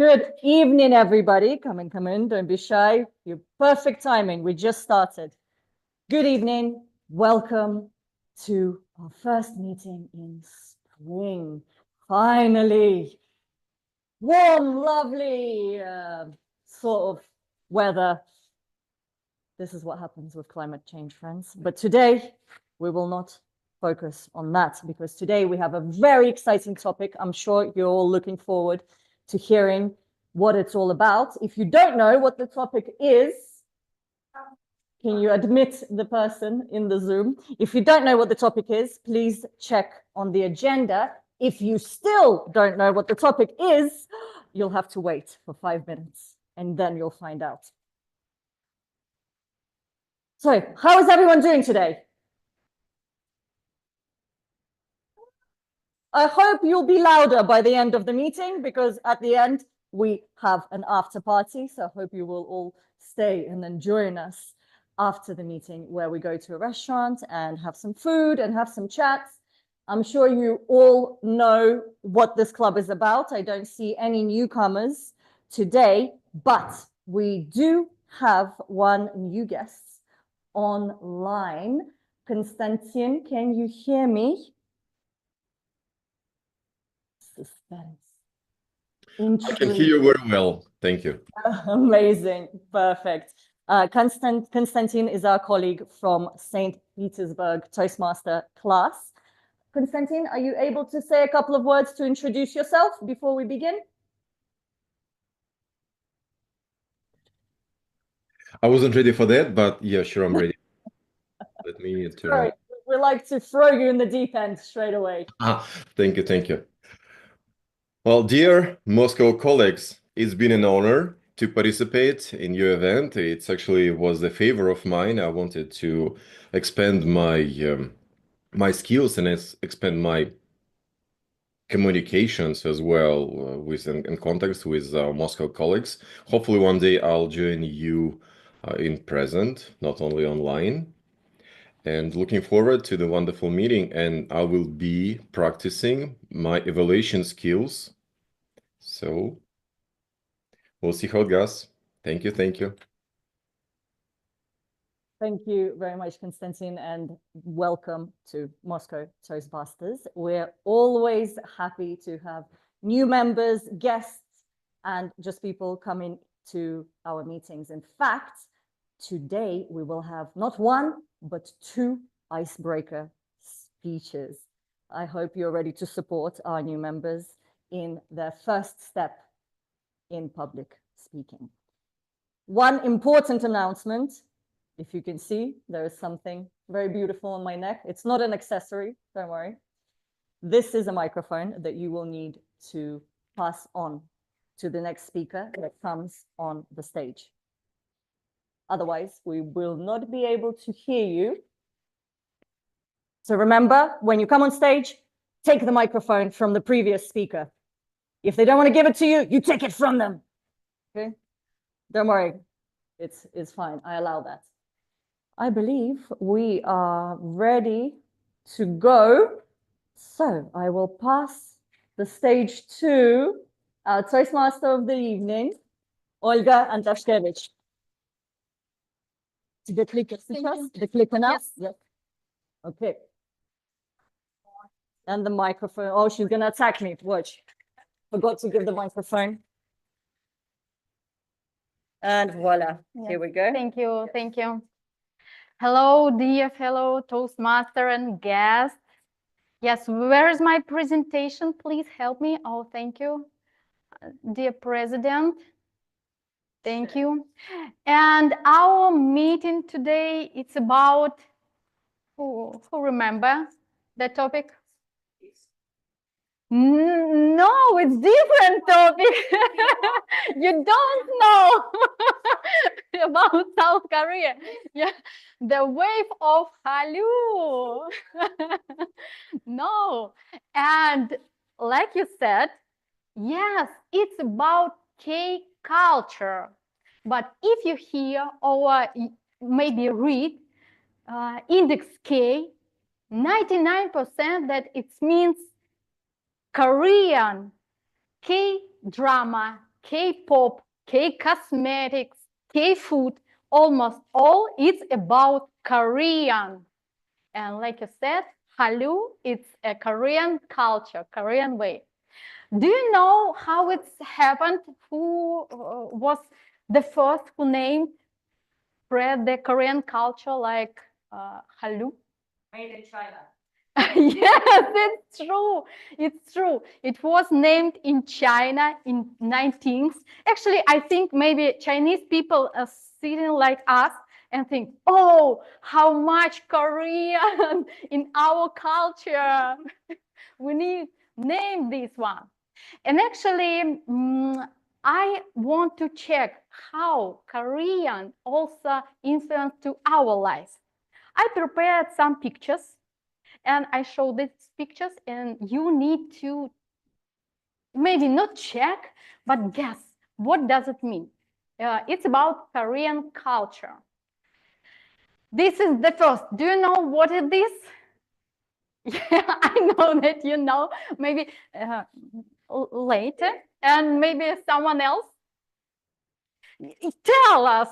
Good evening, everybody. Come in, don't be shy. You're perfect timing. We just started. Good evening. Welcome to our first meeting in spring. Finally. Warm, lovely sort of weather. This is what happens with climate change, friends. But today, we will not focus on that because today we have a very exciting topic. I'm sure you're all looking forward to hearing what it's all about. If you don't know what the topic is, can you admit the person in the Zoom? If you don't know what the topic is, please check on the agenda. If you still don't know what the topic is, you'll have to wait for 5 minutes and then you'll find out. So, how is everyone doing today? I hope you'll be louder by the end of the meeting because at the end we have an after party. So I hope you will all stay and then join us after the meeting where we go to a restaurant and have some food and have some chats. I'm sure you all know what this club is about. I don't see any newcomers today, but we do have one new guest online. Konstantin, can you hear me? Suspense. I can hear you very well. Thank you. Amazing. Perfect. Konstantin is our colleague from St. Petersburg Toastmaster class. Konstantin, are you able to say a couple of words to introduce yourself before we begin? I wasn't ready for that, but yeah, sure, I'm ready. Let me turn on. We like to throw you in the deep end straight away. Thank you, thank you. Well, dear Moscow colleagues, it's been an honor to participate in your event. It actually was a favor of mine. I wanted to expand my my skills and expand my communications as well with in context with Moscow colleagues. Hopefully one day I'll join you in present, not only online. And looking forward to the wonderful meeting, and I will be practicing my evaluation skills. So we'll see how it goes. Thank you, thank you. Thank you very much, Konstantin, and welcome to Moscow Toastbusters. We're always happy to have new members, guests, and just people coming to our meetings. In fact, today we will have not one, but 2 icebreaker speeches. I hope you're ready to support our new members in their first step in public speaking. One important announcement. If you can see, there is something very beautiful on my neck. It's not an accessory, don't worry. This is a microphone that you will need to pass on to the next speaker that comes on the stage. Otherwise, we will not be able to hear you. So remember, when you come on stage, take the microphone from the previous speaker. If they don't want to give it to you, you take it from them. Okay? Don't worry. It's fine. I allow that. I believe we are ready to go. So I will pass the stage to our Toastmaster of the evening, Olga Antashkevich. The clicker сейчас? The clicker now? Yes. Okay. And the microphone. Oh, she's going to attack me. Watch. Forgot to give the microphone. And voila. Yes. Here we go. Thank you. Thank you. Hello, dear fellow Toastmaster and guests. Yes, where is my presentation? Please help me. Oh, thank you. Dear President, thank you. And our meeting today, it's about, who remember the topic? No, it's different topic. You don't know about South Korea. Yeah, the wave of Hallyu. No, and like you said, yes, it's about K culture. But if you hear or maybe read index K, 99% that it means Korean K-drama K-pop, K-cosmetics, K-food, almost all it's about Korean. And like you said, Hallyu, it's a Korean culture, Korean way. Do you know how it's happened? Who was the first who named spread the Korean culture like Hallyu? Made in China. Yes, it's true. It's true. It was named in China in 19th. Actually, I think maybe Chinese people are sitting like us and think, oh, how much Korean in our culture. We need name this one. And actually, I want to check how Korean also influenced to our lives. I prepared some pictures and I show these pictures, and you need to maybe not check, but guess what does it mean? It's about Korean culture. This is the first. Do you know what is this? Yeah, I know that you know. Maybe later, and maybe someone else. Tell us.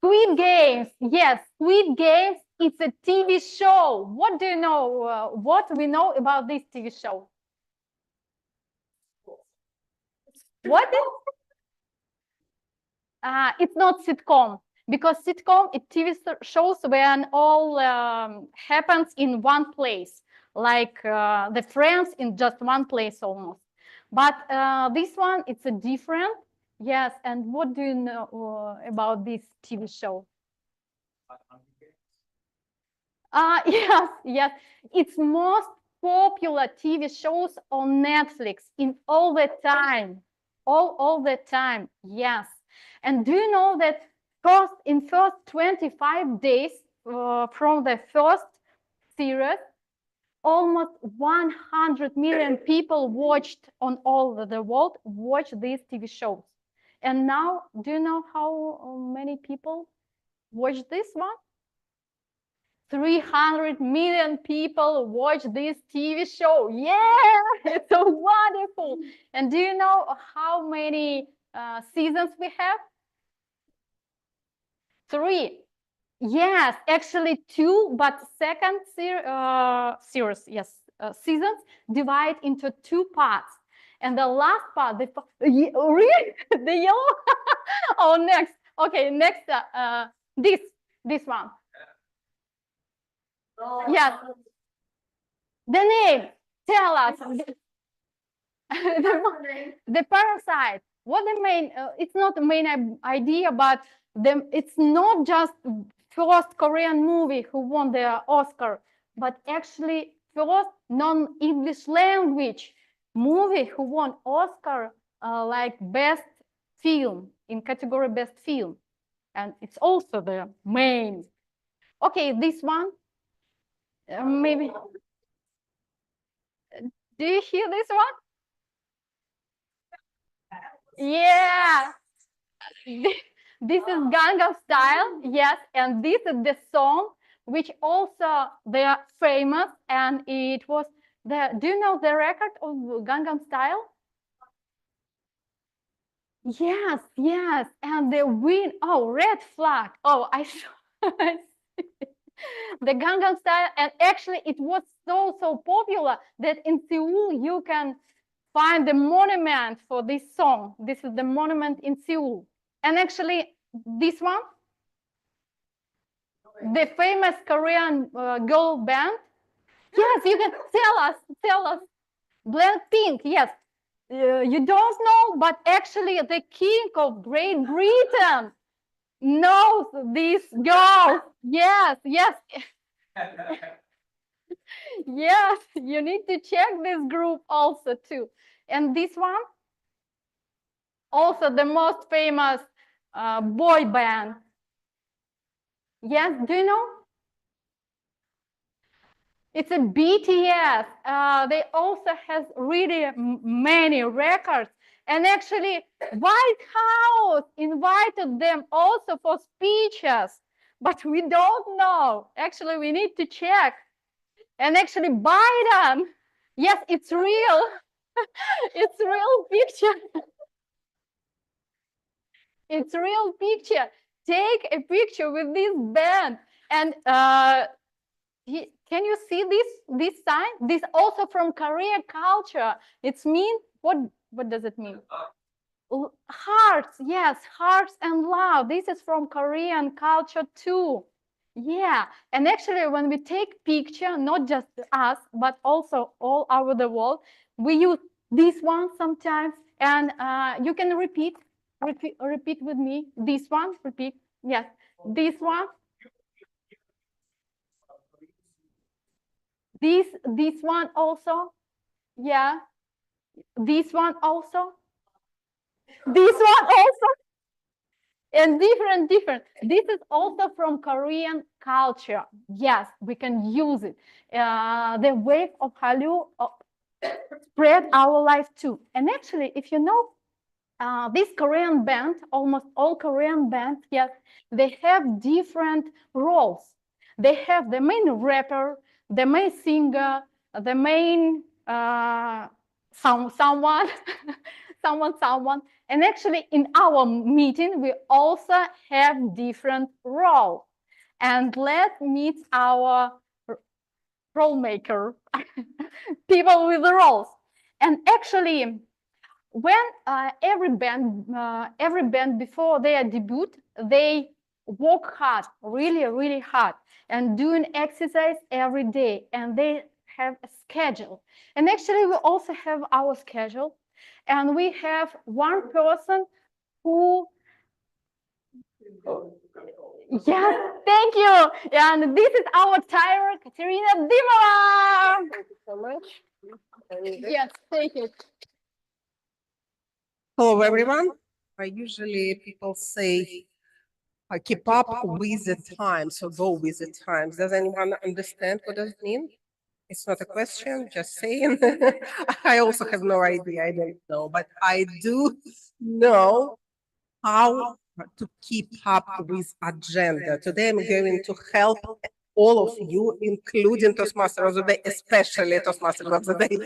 Squid Games. Yes, Squid Games. It's a TV show. What do you know? What we know about this TV show? What is? It's not sitcom, because sitcom it TV shows when all happens in one place, like the Friends in just one place almost. But this one, it's a different. Yes, and what do you know about this TV show? Yes, yes. It's most popular TV shows on Netflix in all the time. All the time, yes. And do you know that in first 25 days from the first series, almost 100 million people watched on all over the world watch these TV shows. And now, do you know how many people watch this one? 300 million people watch this TV show. Yeah, it's so wonderful. And do you know how many seasons we have? 3. Yes, actually 2, but second series, yes, seasons divide into 2 parts. And the last part, really? The yellow? Oh, next. Okay, next, this one. Yes. The name. Tell us. The Parasite. What the main? It's not the main idea, but it's not just first Korean movie who won the Oscar, but actually first non-English language movie who won Oscar like best film in category best film, and it's also the main. Okay, this one. Maybe. Do you hear this one? Yeah. This is Gangnam Style. Yes, and this is the song which also they are famous, and it was the. Do you know the record of Gangnam Style? Yes, yes, and the win. Oh, red flag. Oh, I saw. The Gangnam Style, and actually it was so popular that in Seoul you can find the monument for this song. This is the monument in Seoul. And actually this one, the famous Korean girl band. Yes, you can tell us. Blackpink, yes. You don't know, but actually the king of Great Britain knows this girl. Yes, yes. Yes, you need to check this group also too. And this one, also the most famous boy band. Yes, do you know? It's a BTS. They also has really many records. And actually, White House invited them also for speeches. But we don't know. Actually, we need to check. And actually, Biden. Yes, it's real. It's real picture. It's real picture. Take a picture with this band. And can you see this sign? This also from Korean culture. It's mean, what does it mean? Hearts, yes, hearts and love. This is from Korean culture too. Yeah, and actually when we take picture, not just us, but also all over the world, we use this one sometimes, and you can repeat with me. This one, repeat. Yes, this one. This one also. Yeah. This one also. This one also. And different. This is also from Korean culture. Yes, we can use it. The wave of Hallyu spread our life too. And actually, if you know, this Korean band, almost all Korean bands, yes, they have different roles. They have the main rapper, the main singer, the main someone, someone. And actually, in our meeting, we also have different roles. And let's meet our role maker, people with the roles. And actually, when every band before their debut, they work hard, really hard, and doing exercise every day, and they have a schedule. And actually, we also have our schedule, and we have one person who. Yes, thank you. And this is our timer, Katerina Dimova. Thank you so much. Yes, thank you. Hello, everyone. Usually people say, keep up with the times or go with the times. Does anyone understand what does it mean? It's not a question, just saying. I also have no idea, I don't know, but I do know how to keep up with agenda. Today I'm going to help all of you, including Toastmasters of the Day, especially Toastmasters of the Day.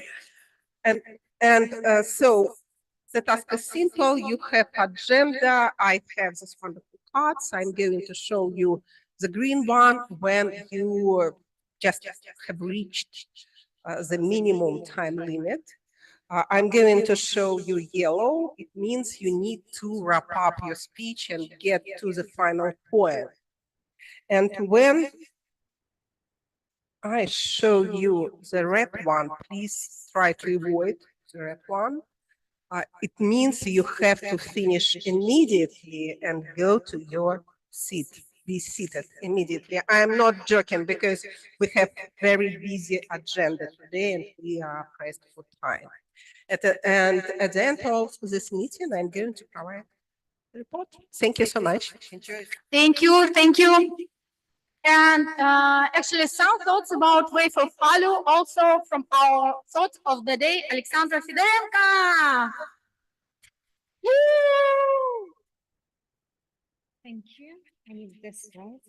And so the task is simple. You have agenda. I have this wonderful cards. I'm going to show you the green one when you just have reached the minimum time limit. I'm going to show you yellow. It means you need to wrap up your speech and get to the final point. And when I show you the red one, please try to avoid the red one. It means you have to finish immediately and go to your seat. Be seated immediately. I'm not joking because we have very busy agenda today and we are pressed for time. At the end of this meeting, I'm going to provide a report. Thank you so much. Enjoy. Thank you. And actually, some thoughts about wave of Hallyu also from our thoughts of the day, Alexandra Fidenka. Thank you. I need this right.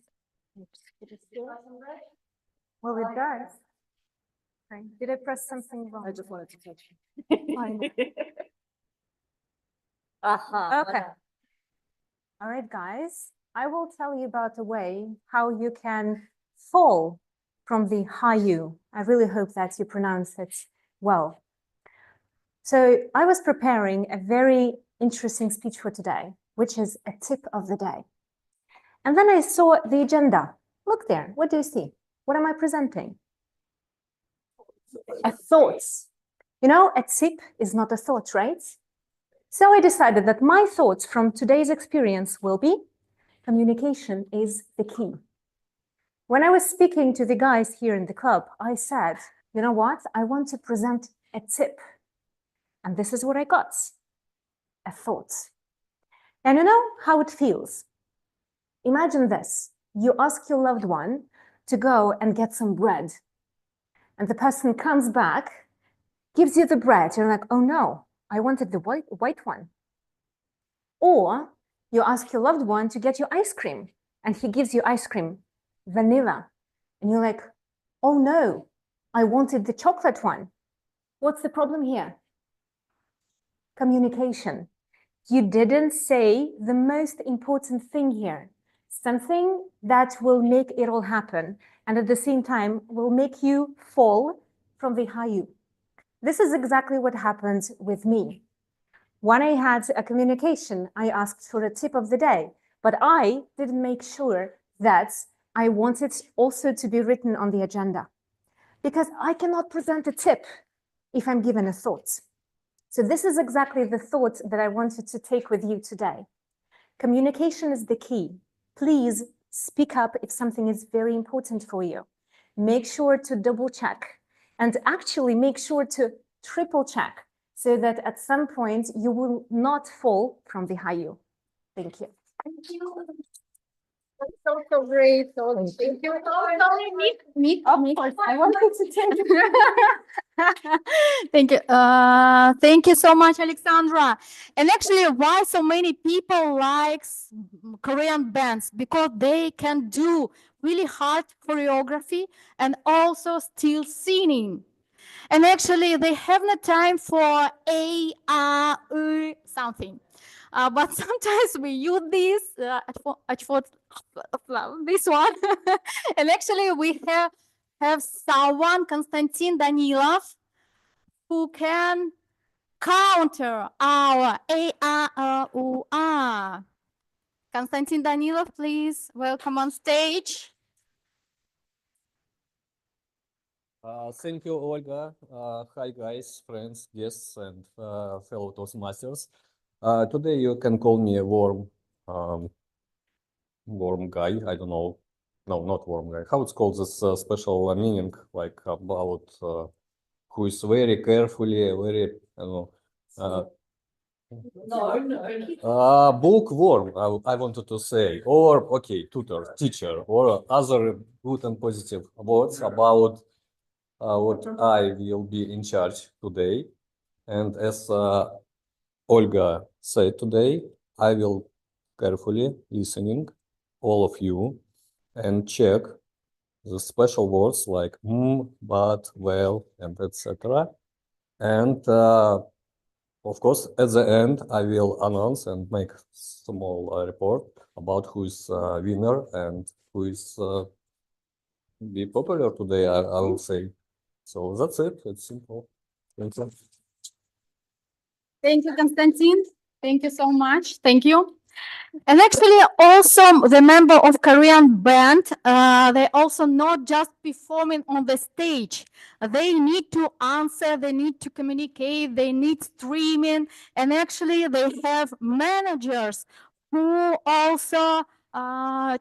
Well, it does. Okay. Did I press something wrong? I just wanted to touch you. Aha. Okay. All right, guys. I will tell you about a way how you can fall from the Hallyu. I really hope that you pronounce it well. So I was preparing a very interesting speech for today, which is a tip of the day. And then I saw the agenda. Look there. What do you see? What am I presenting? A thought. You know, a tip is not a thought, right? So I decided that my thoughts from today's experience will be communication is the key. When I was speaking to the guys here in the club, I said, you know what? I want to present a tip. And this is what I got, a thought. And you know how it feels. Imagine this. You ask your loved one to go and get some bread. And the person comes back, gives you the bread. You're like, oh no, I wanted the white one. Or you ask your loved one to get you ice cream, and he gives you ice cream, vanilla. And you're like, oh no, I wanted the chocolate one. What's the problem here? Communication. You didn't say the most important thing here, something that will make it all happen and at the same time will make you fall from the Hallyu. This is exactly what happened with me. When I had a communication, I asked for a tip of the day, but I didn't make sure that I wanted also to be written on the agenda, because I cannot present a tip if I'm given a thought. So this is exactly the thought that I wanted to take with you today. Communication is the key. Please speak up if something is very important for you. Make sure to double check and actually make sure to triple check so that at some point you will not fall from the Hallyu. Thank you. Thank you. So great. So thank you. Sorry, me. Of course, I wanted to thank you. Thank you. Thank you so much, Alexandra. And actually, why so many people like Korean bands? Because they can do really hard choreography and also still singing. And actually, they have no time for something. But sometimes we use this this one. And actually, we have someone, Konstantin Danilov, who can counter our Konstantin Danilov, please welcome on stage. Thank you, Olga. Hi, guys, friends, guests, and fellow Toastmasters. Today you can call me a warm guy. I don't know. No, not warm guy. How it's called this special meaning, like about who is very carefully, very, I don't know. Bookworm, I wanted to say, or okay, tutor, teacher, or other good and positive words about what I will be in charge today. And as Olga said today, I will carefully listening all of you and check the special words like but, well, and etc. And of course, at the end, I will announce and make small report about who is winner and who is be popular today, I will say. So that's it. It's simple. Thank you. Thank you, Konstantin. Thank you so much. Thank you. And actually, also the member of Korean band, they also not just performing on the stage. They need to answer, they need to communicate, they need streaming, and actually they have managers who also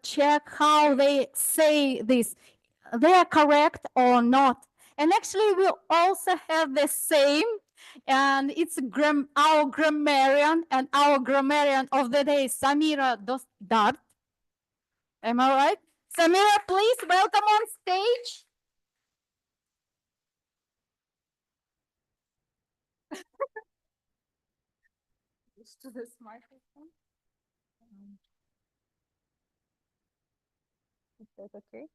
check how they say this. They are correct or not. And actually, we also have the same. And it's our grammarian, and our grammarian of the day, Samira Dostart. Am I right? Samira, please welcome on stage. To this microphone. Is that okay?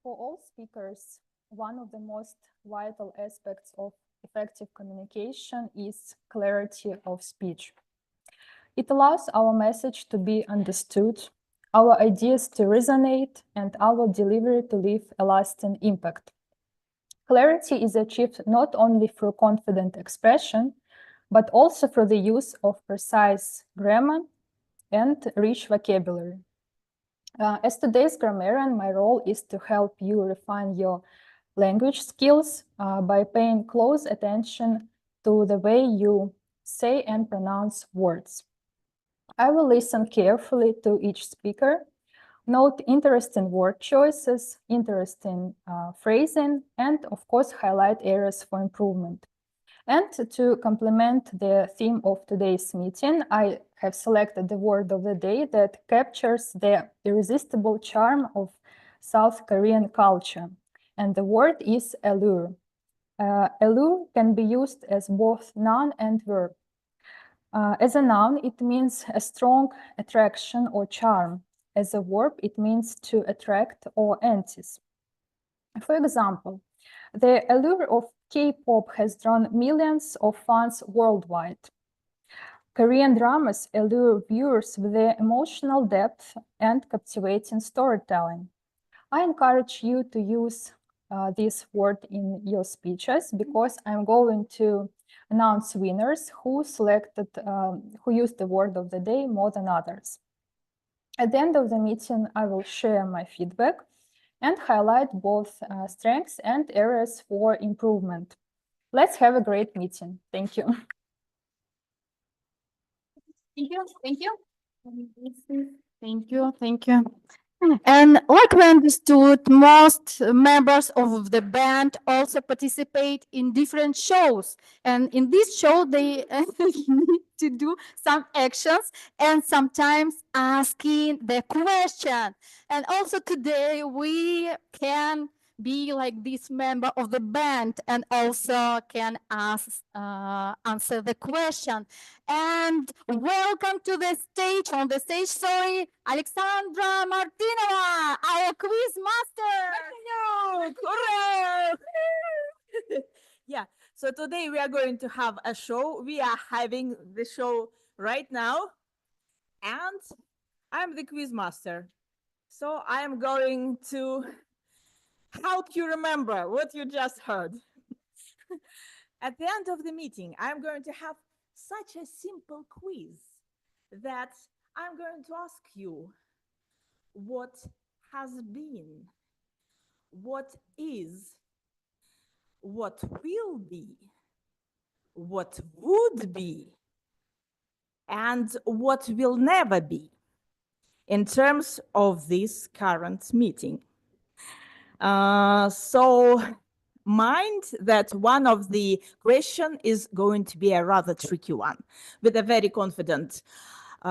For all speakers, one of the most vital aspects of effective communication is clarity of speech. It allows our message to be understood, our ideas to resonate, and our delivery to leave a lasting impact. Clarity is achieved not only through confident expression, but also through the use of precise grammar and rich vocabulary. As today's grammarian, my role is to help you refine your language skills by paying close attention to the way you say and pronounce words. I will listen carefully to each speaker, note interesting word choices, interesting phrasing, and of course, highlight areas for improvement. And to complement the theme of today's meeting, I have selected the word of the day that captures the irresistible charm of South Korean culture. And the word is allure. Allure can be used as both noun and verb. As a noun, it means a strong attraction or charm. As a verb, it means to attract or entice. For example, the allure of K-pop has drawn millions of fans worldwide. Korean dramas allure viewers with their emotional depth and captivating storytelling. I encourage you to use this word in your speeches because I'm going to announce winners who used the word of the day more than others. At the end of the meeting, I will share my feedback and highlight both strengths and areas for improvement. Let's have a great meeting. Thank you. Thank you. Thank you. Thank you. Thank you. And like we understood, most members of the band also participate in different shows. And in this show, they need to do some actions and sometimes asking the question. And also today we can be like this member of the band and also can answer the question. And welcome to the stage, sorry, Alexandra Martinova, our quiz master. Yeah, so today we are going to have a show. We are having the show right now, and I'm the quiz master. So I am going to help you remember what you just heard. At the end of the meeting, I'm going to have such a simple quiz that I'm going to ask you what has been, what is, what will be, what would be, and what will never be in terms of this current meeting. So mind that one of the question is going to be a rather tricky one. With a very confident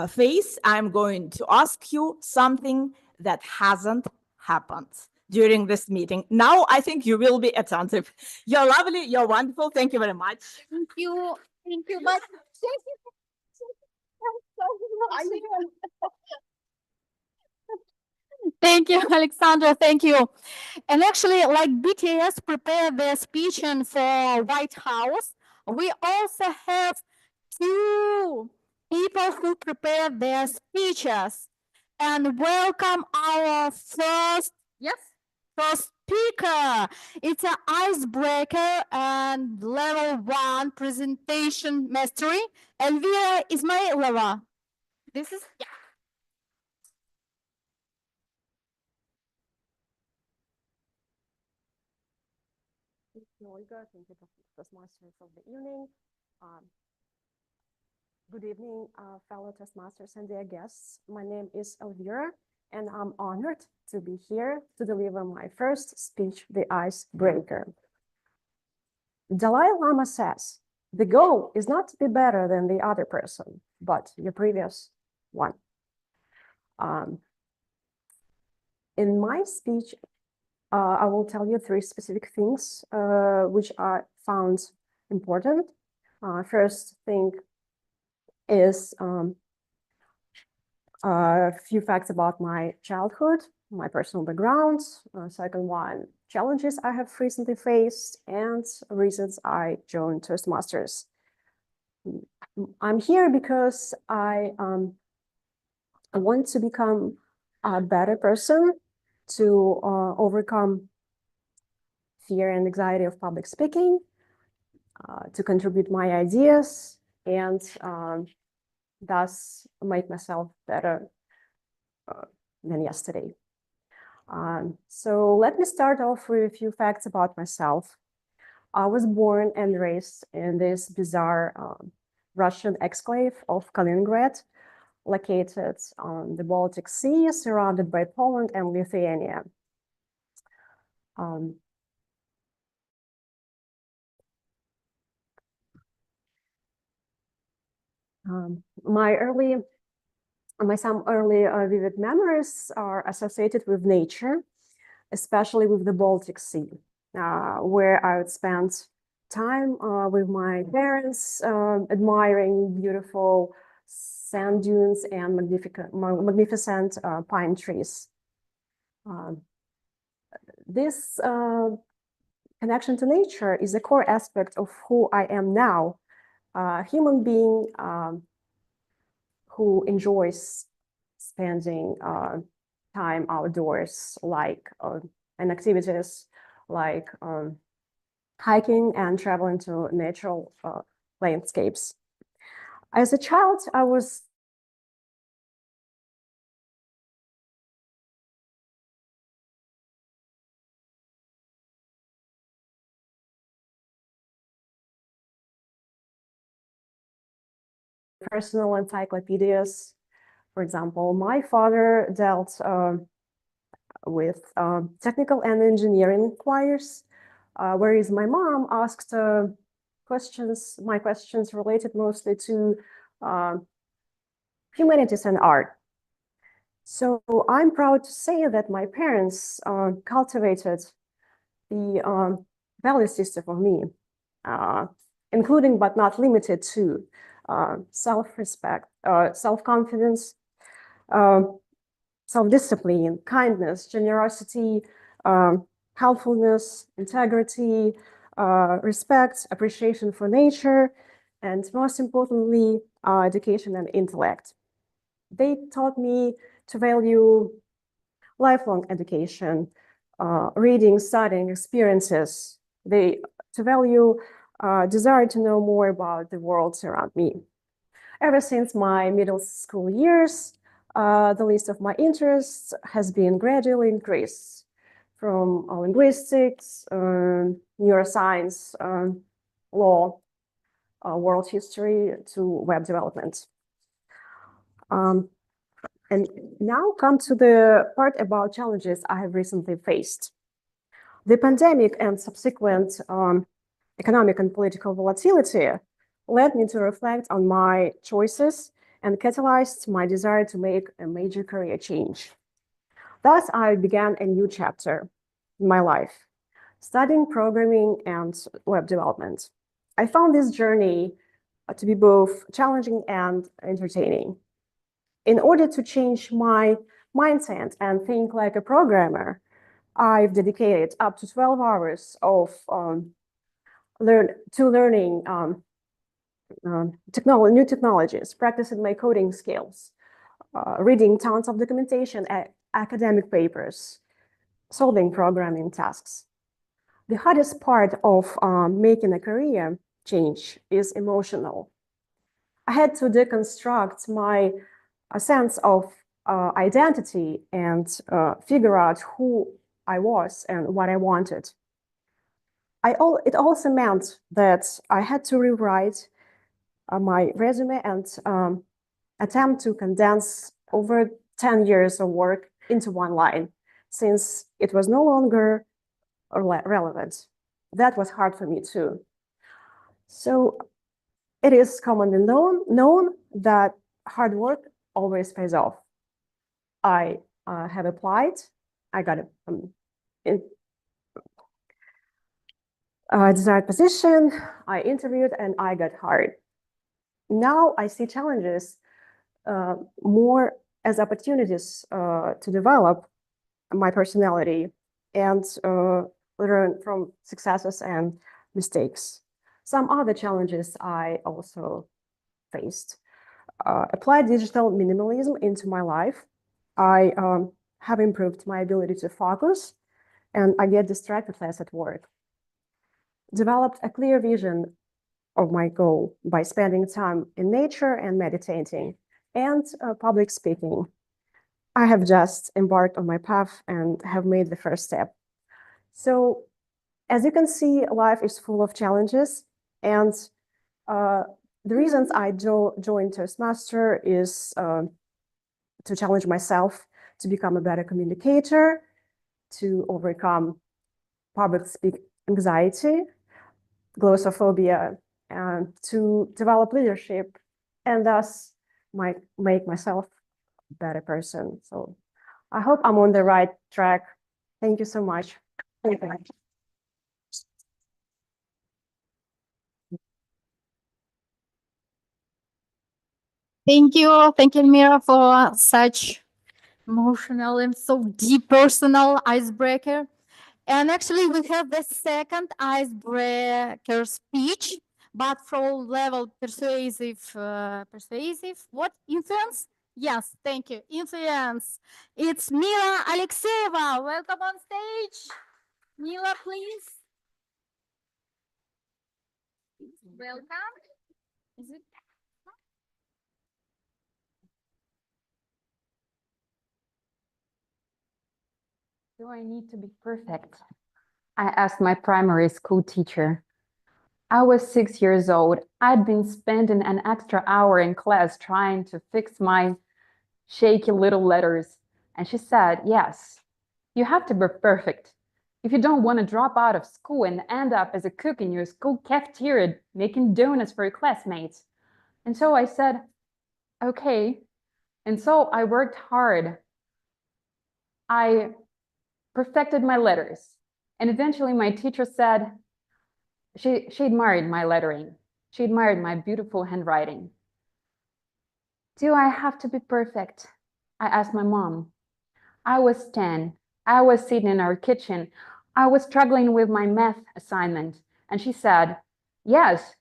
face, I'm going to ask you something that hasn't happened during this meeting. Now I think you will be attentive. You're lovely, you're wonderful. Thank you very much. Thank you. Thank you. But thank you, Alexandra. Thank you. And actually, like BTS prepared their speech for White House, we also have two people who prepared their speeches. And welcome our first speaker. It's an icebreaker and level 1 presentation mastery. Elvira Ismailova. This is, yeah. Thank you, Olga. Thank you, Toastmasters of the evening. Good evening, fellow Toastmasters and their guests. My name is Elvira, and I'm honored to be here to deliver my first speech, The Icebreaker. Dalai Lama says, the goal is not to be better than the other person, but your previous one. In my speech, I will tell you 3 specific things which I found important. First thing is a few facts about my childhood, my personal background. Second one, challenges I have recently faced, and reasons I joined Toastmasters. I'm here because I want to become a better person, to overcome fear and anxiety of public speaking, to contribute my ideas, and thus make myself better than yesterday. So let me start off with a few facts about myself. I was born and raised in this bizarre Russian exclave of Kaliningrad, located on the Baltic Sea, surrounded by Poland and Lithuania. Some early vivid memories are associated with nature, especially with the Baltic Sea, where I would spend time with my parents, admiring beautiful sand dunes and magnificent pine trees. This connection to nature is a core aspect of who I am now, a human being who enjoys spending time outdoors, like and activities like hiking and traveling to natural landscapes. As a child, I was personal encyclopedias. For example, my father dealt with technical and engineering inquiries, whereas my mom asked my questions related mostly to humanities and art. So I'm proud to say that my parents cultivated the value system for me, including but not limited to self-respect, self-confidence, self-discipline, kindness, generosity, helpfulness, integrity, respect, appreciation for nature, and most importantly, education and intellect. They taught me to value lifelong education, reading, studying, experiences. To value desire to know more about the world around me. Ever since my middle school years, the list of my interests has been gradually increased from linguistics, neuroscience, law, world history to web development. And now come to the part about challenges I have recently faced. The pandemic and subsequent economic and political volatility led me to reflect on my choices and catalyzed my desire to make a major career change. Thus, I began a new chapter in my life, studying programming and web development. I found this journey to be both challenging and entertaining. In order to change my mindset and think like a programmer, I've dedicated up to 12 hours of learning new technologies, practicing my coding skills, reading tons of documentation, academic papers, solving programming tasks. The hardest part of making a career change is emotional. I had to deconstruct my sense of identity and figure out who I was and what I wanted. It also meant that I had to rewrite my resume and attempt to condense over 10 years of work into one line, since it was no longer relevant. That was hard for me too. So it is commonly known that hard work always pays off. I have applied, I got a desired position, I interviewed, and I got hired. Now I see challenges more as opportunities to develop my personality and learn from successes and mistakes. Some other challenges I also faced. Applied digital minimalism into my life. I have improved my ability to focus, and I get distracted less at work. Developed a clear vision of my goal by spending time in nature and meditating, and public speaking. I have just embarked on my path and have made the first step. So, as you can see, life is full of challenges, and the reasons I joined Toastmaster is to challenge myself to become a better communicator, to overcome public speak anxiety, glossophobia, and to develop leadership, and thus make myself a better person. So I hope I'm on the right track. Thank you so much. Thank you. Thank you, Mira, for such emotional and so deep personal icebreaker. And actually, we have the second icebreaker speech, but from level persuasive. What? Influence? Yes, thank you. Influence. It's Mila Alexeyeva. Welcome on stage. Mila, please. Welcome. Is it? Do I need to be perfect? I asked my primary school teacher. I was 6 years old. I'd been spending an extra hour in class trying to fix my shaky little letters. And she said, yes, you have to be perfect. If you don't want to drop out of school and end up as a cook in your school cafeteria making donuts for your classmates. And so I said, okay. And so I worked hard. I perfected my letters. And eventually my teacher said, she admired my lettering. She admired my beautiful handwriting. Do I have to be perfect? I asked my mom. I was 10. I was sitting in our kitchen. I was struggling with my math assignment. And she said, yes,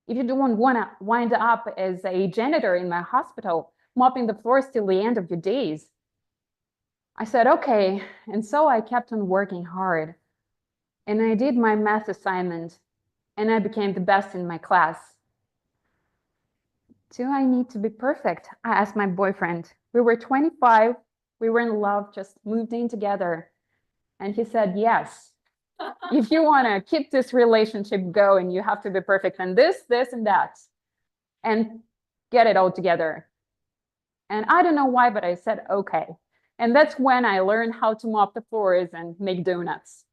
if you don't want to wind up as a janitor in my hospital, mopping the floors till the end of your days. I said, okay. And so I kept on working hard. And I did my math assignment. And I became the best in my class. Do I need to be perfect? I asked my boyfriend. We were 25. We were in love, just moved in together. And he said, yes. If you want to keep this relationship going, you have to be perfect and this, and that. And get it all together. And I don't know why, but I said, okay. And that's when I learned how to mop the floors and make donuts.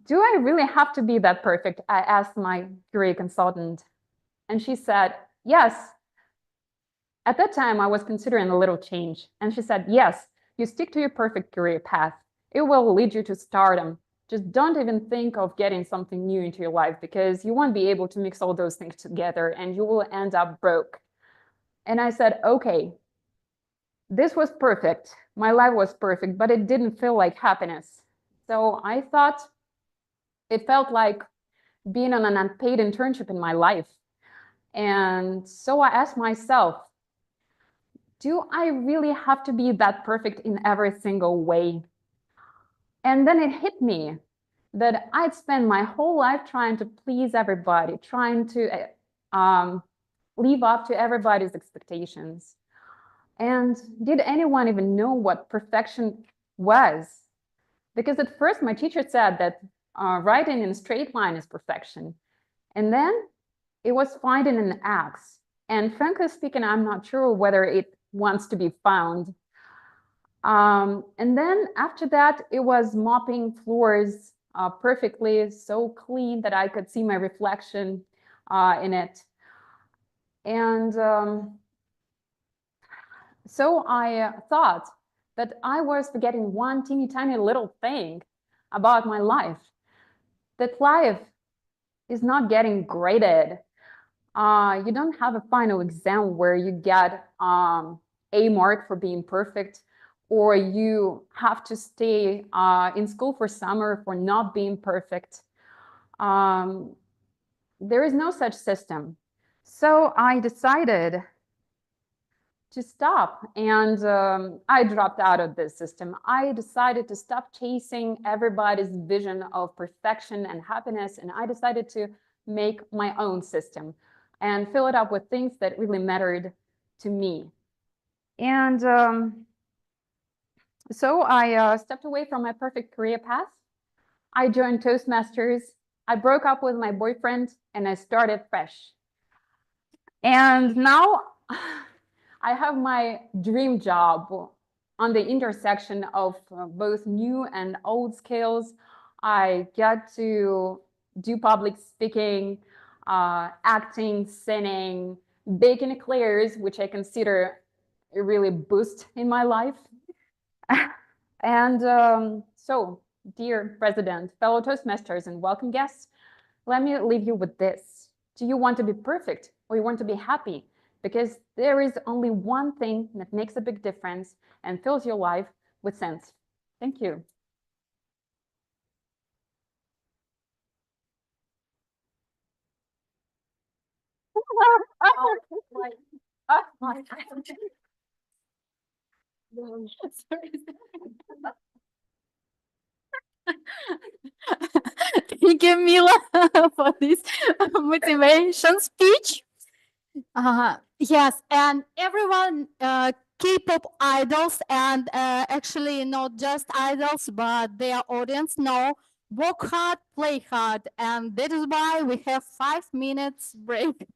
Do I really have to be that perfect? I asked my career consultant. And she said, yes. At that time, I was considering a little change. And she said, yes, you stick to your perfect career path. It will lead you to stardom. Just don't even think of getting something new into your life because you won't be able to mix all those things together and you will end up broke. And I said, okay, this was perfect. My life was perfect, but it didn't feel like happiness. So I thought it felt like being on an unpaid internship in my life. And so I asked myself, do I really have to be that perfect in every single way? And then it hit me that I'd spent my whole life trying to please everybody, trying to live up to everybody's expectations. And did anyone even know what perfection was? Because at first my teacher said that writing in a straight line is perfection. And then it was finding an X. And frankly speaking, I'm not sure whether it wants to be found. And then after that, it was mopping floors perfectly, so clean that I could see my reflection in it. And so I thought that I was forgetting one teeny tiny little thing about my life, that life is not getting graded. You don't have a final exam where you get a mark for being perfect, or you have to stay in school for summer for not being perfect. There is no such system. So I decided to stop, and I dropped out of this system. I decided to stop chasing everybody's vision of perfection and happiness, and I decided to make my own system and fill it up with things that really mattered to me. And so I stepped away from my perfect career path. I joined Toastmasters. I broke up with my boyfriend and I started fresh. And now I have my dream job on the intersection of both new and old skills. I get to do public speaking, acting, singing, baking eclairs, which I consider a really boost in my life. And so, dear President, fellow Toastmasters, and welcome guests, let me leave you with this. Do you want to be perfect or you want to be happy? Because there is only one thing that makes a big difference and fills your life with sense. Thank you. Thank you, Mila, for this motivation speech. Yes, and everyone, K-pop idols, and actually not just idols, but their audience know, work hard, play hard, and that is why we have 5 minutes break.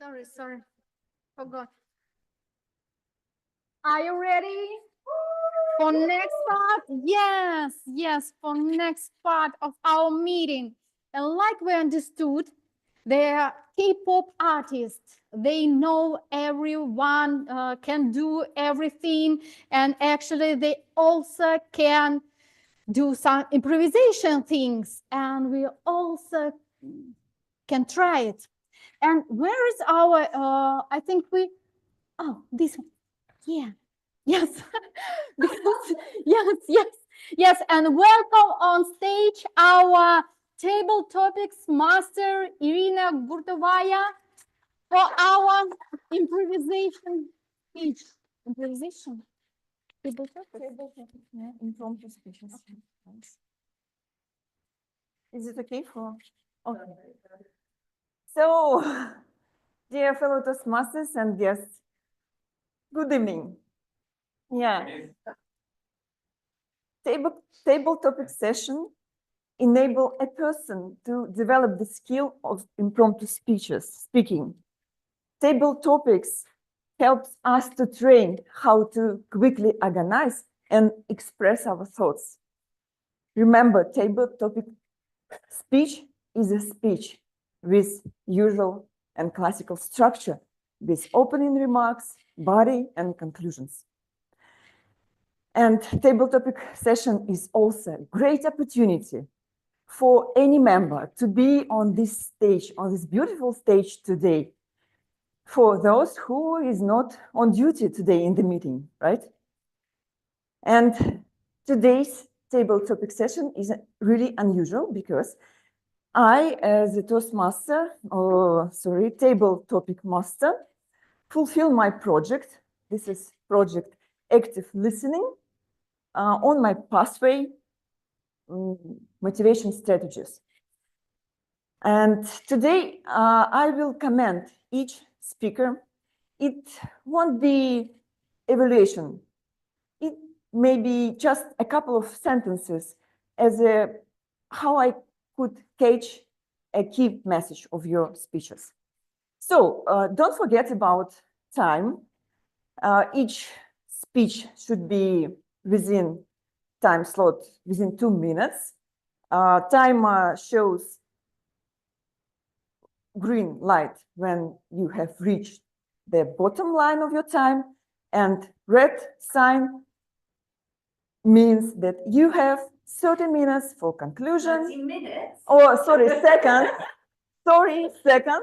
Sorry. Forgot. Are you ready for next part? Yes, for next part of our meeting. And like we understood, they are K-pop artists. They know everyone can do everything, and actually they also can do some improvisation things, and we also can try it. And where is our, I think this one. Yeah, yes, yes, and welcome on stage our table topics master Irina Gurtovaya for our improvisation speech. Improvisation. Table topics. Yeah, impromptu speeches. Is it okay for? Okay. So, dear fellow Toastmasters and guests, good evening. Yeah. Table topic session enable a person to develop the skill of impromptu speaking. Table topics helps us to train how to quickly organize and express our thoughts. Remember, table topic speech is a speech with usual and classical structure, with opening remarks, body, and conclusions. And table topic session is also a great opportunity for any member to be on this stage, on this beautiful stage today, for those who is not on duty today in the meeting, right? And today's table topic session is really unusual because I, as a Toastmaster, table topic master, fulfill my project. This is project active listening on my pathway motivation strategies. And today I will comment each speaker. It won't be evaluation. It may be just a couple of sentences as how I could catch a key message of your speeches. So don't forget about time. Each speech should be within time slot within 2 minutes. Timer shows green light when you have reached the bottom line of your time, and red sign means that you have 30 minutes for conclusion. 30 minutes? Oh, sorry, second. Sorry, second.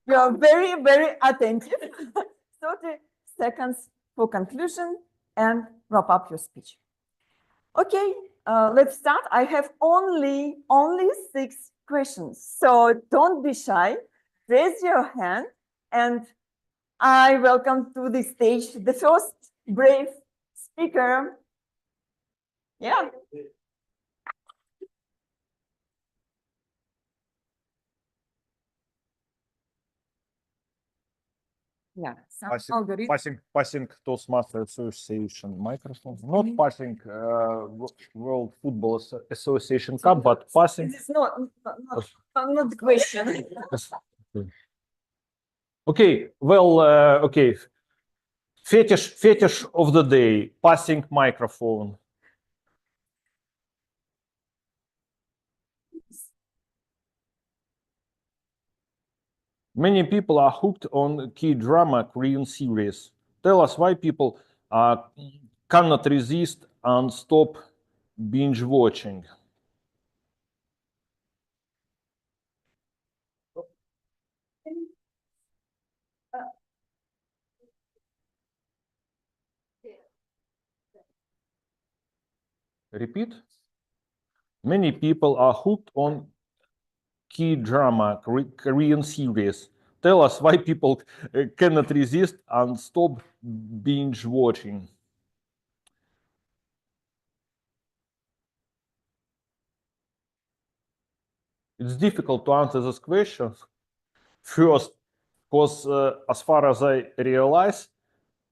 You are very, very attentive. 30 seconds for conclusion and wrap up your speech. Okay, let's start. I have only 6 questions, so don't be shy. Raise your hand, and I welcome to the stage the first brave speaker. Yeah. Yeah, Passing Toastmasters Association microphone, not passing World Football Association Cup, but passing. This is not the question. Okay, well, okay. Fetish of the day, passing microphone. Many people are hooked on K-drama Korean series. Tell us why people cannot resist and stop binge watching. Repeat. Many people are hooked on K-drama Korean series. Tell us why people cannot resist and stop binge watching. It's difficult to answer this question. First, because as far as I realize,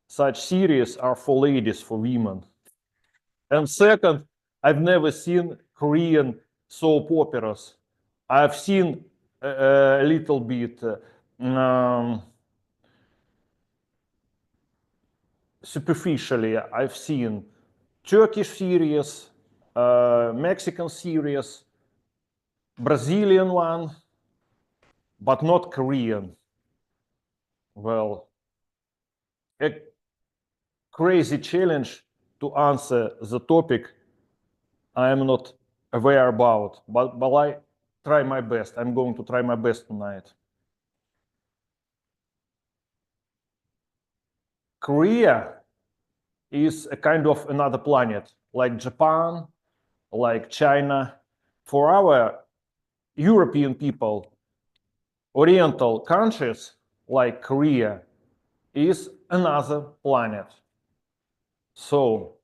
such series are for ladies, for women. And second, I've never seen Korean soap operas. I've seen a little bit superficially, I've seen Turkish series, Mexican series, Brazilian one, but not Korean. Well, a crazy challenge to answer the topic I am not aware about, but I try my best. I'm going to try my best tonight. Korea is a kind of another planet, like Japan, like China. For our European people, Oriental countries like Korea is another planet. So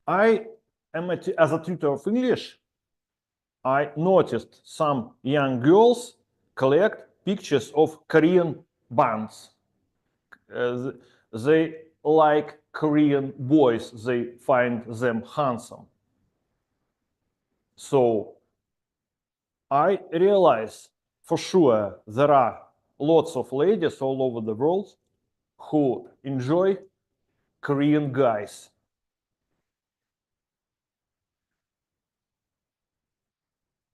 I am as a tutor of English, I noticed some young girls collect pictures of Korean bands. They like Korean boys, they find them handsome. So I realize for sure there are lots of ladies all over the world who enjoy Korean guys.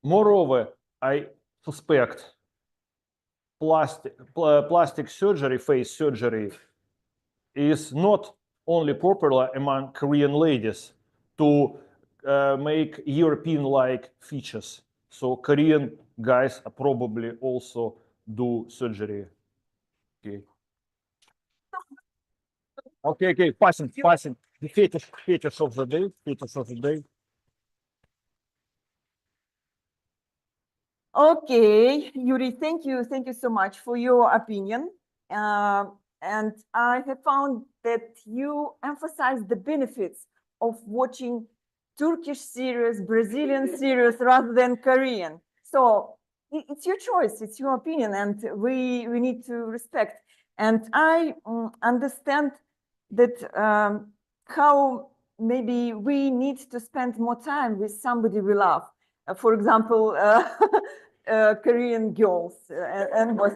Moreover, I suspect plastic surgery, face surgery, is not only popular among Korean ladies to make European-like features. So Korean guys probably also do surgery. Okay. Okay, passing. The fetish of the day. Okay, Yuri, thank you so much for your opinion. And I have found that you emphasize the benefits of watching Turkish series, Brazilian series rather than Korean. So it's your choice, it's your opinion, and we need to respect. And I understand that how maybe we need to spend more time with somebody we love. For example, Korean girls and boys.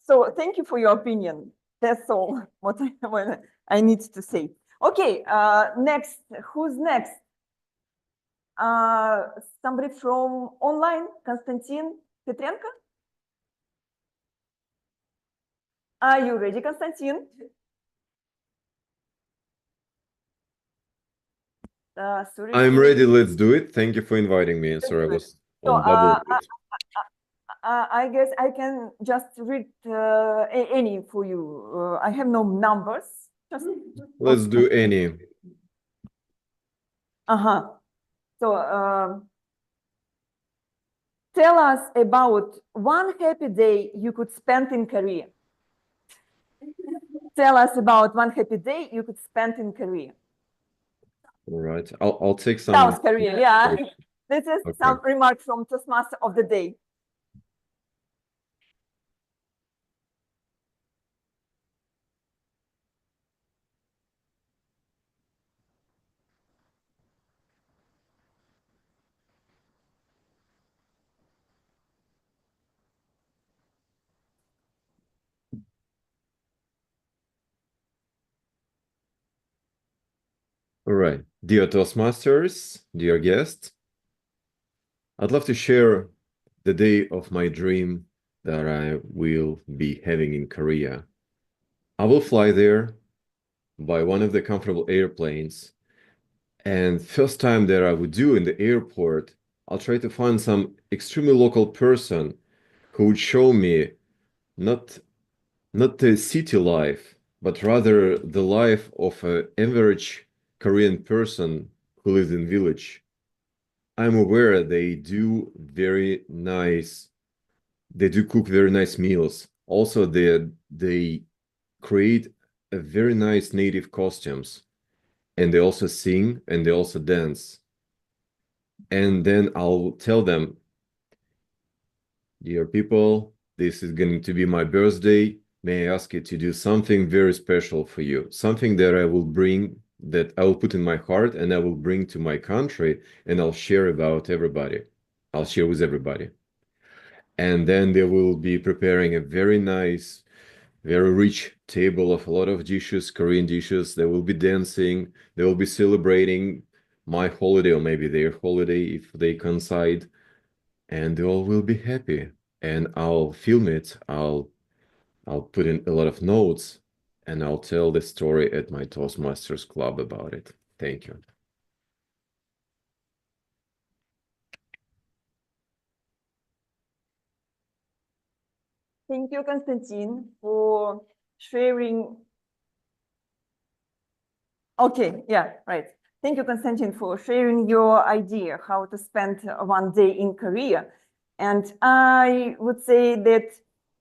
So thank you for your opinion. That's all what I need to say. Okay, next. Who's next? Somebody from online, Konstantin Petrenko? Are you ready, Konstantin? Sorry. I'm ready. Let's do it. Thank you for inviting me. Sorry, I was on double. I guess I can just read any for you. I have no numbers. Just Let's do any. So tell us about one happy day you could spend in Korea. Tell us about one happy day you could spend in Korea. All right, I'll take some. South Korea, yeah. This is some remarks from Toastmaster of the day. All right, dear Toastmasters, dear guests, I'd love to share the day of my dream that I will be having in Korea. I will fly there by one of the comfortable airplanes, and first time that I would do in the airport, I'll try to find some extremely local person who would show me not the city life, but rather the life of an average Korean person who lives in village. I'm aware they do cook very nice meals. Also, they create a very nice native costumes, and they also sing and they also dance. And then I'll tell them, dear people, this is going to be my birthday. May I ask you to do something very special for you, something that I will put in my heart and I will bring to my country, and I'll share with everybody. And then they will be preparing a very nice, very rich table of a lot of dishes, Korean dishes. They will be dancing. They will be celebrating my holiday or maybe their holiday if they coincide. And they all will be happy. And I'll film it. I'll put in a lot of notes and I'll tell the story at my Toastmasters club about it. Thank you. Thank you, Konstantin, for sharing. Okay, yeah, right. Thank you, Konstantin, for sharing your idea how to spend one day in Korea. And I would say that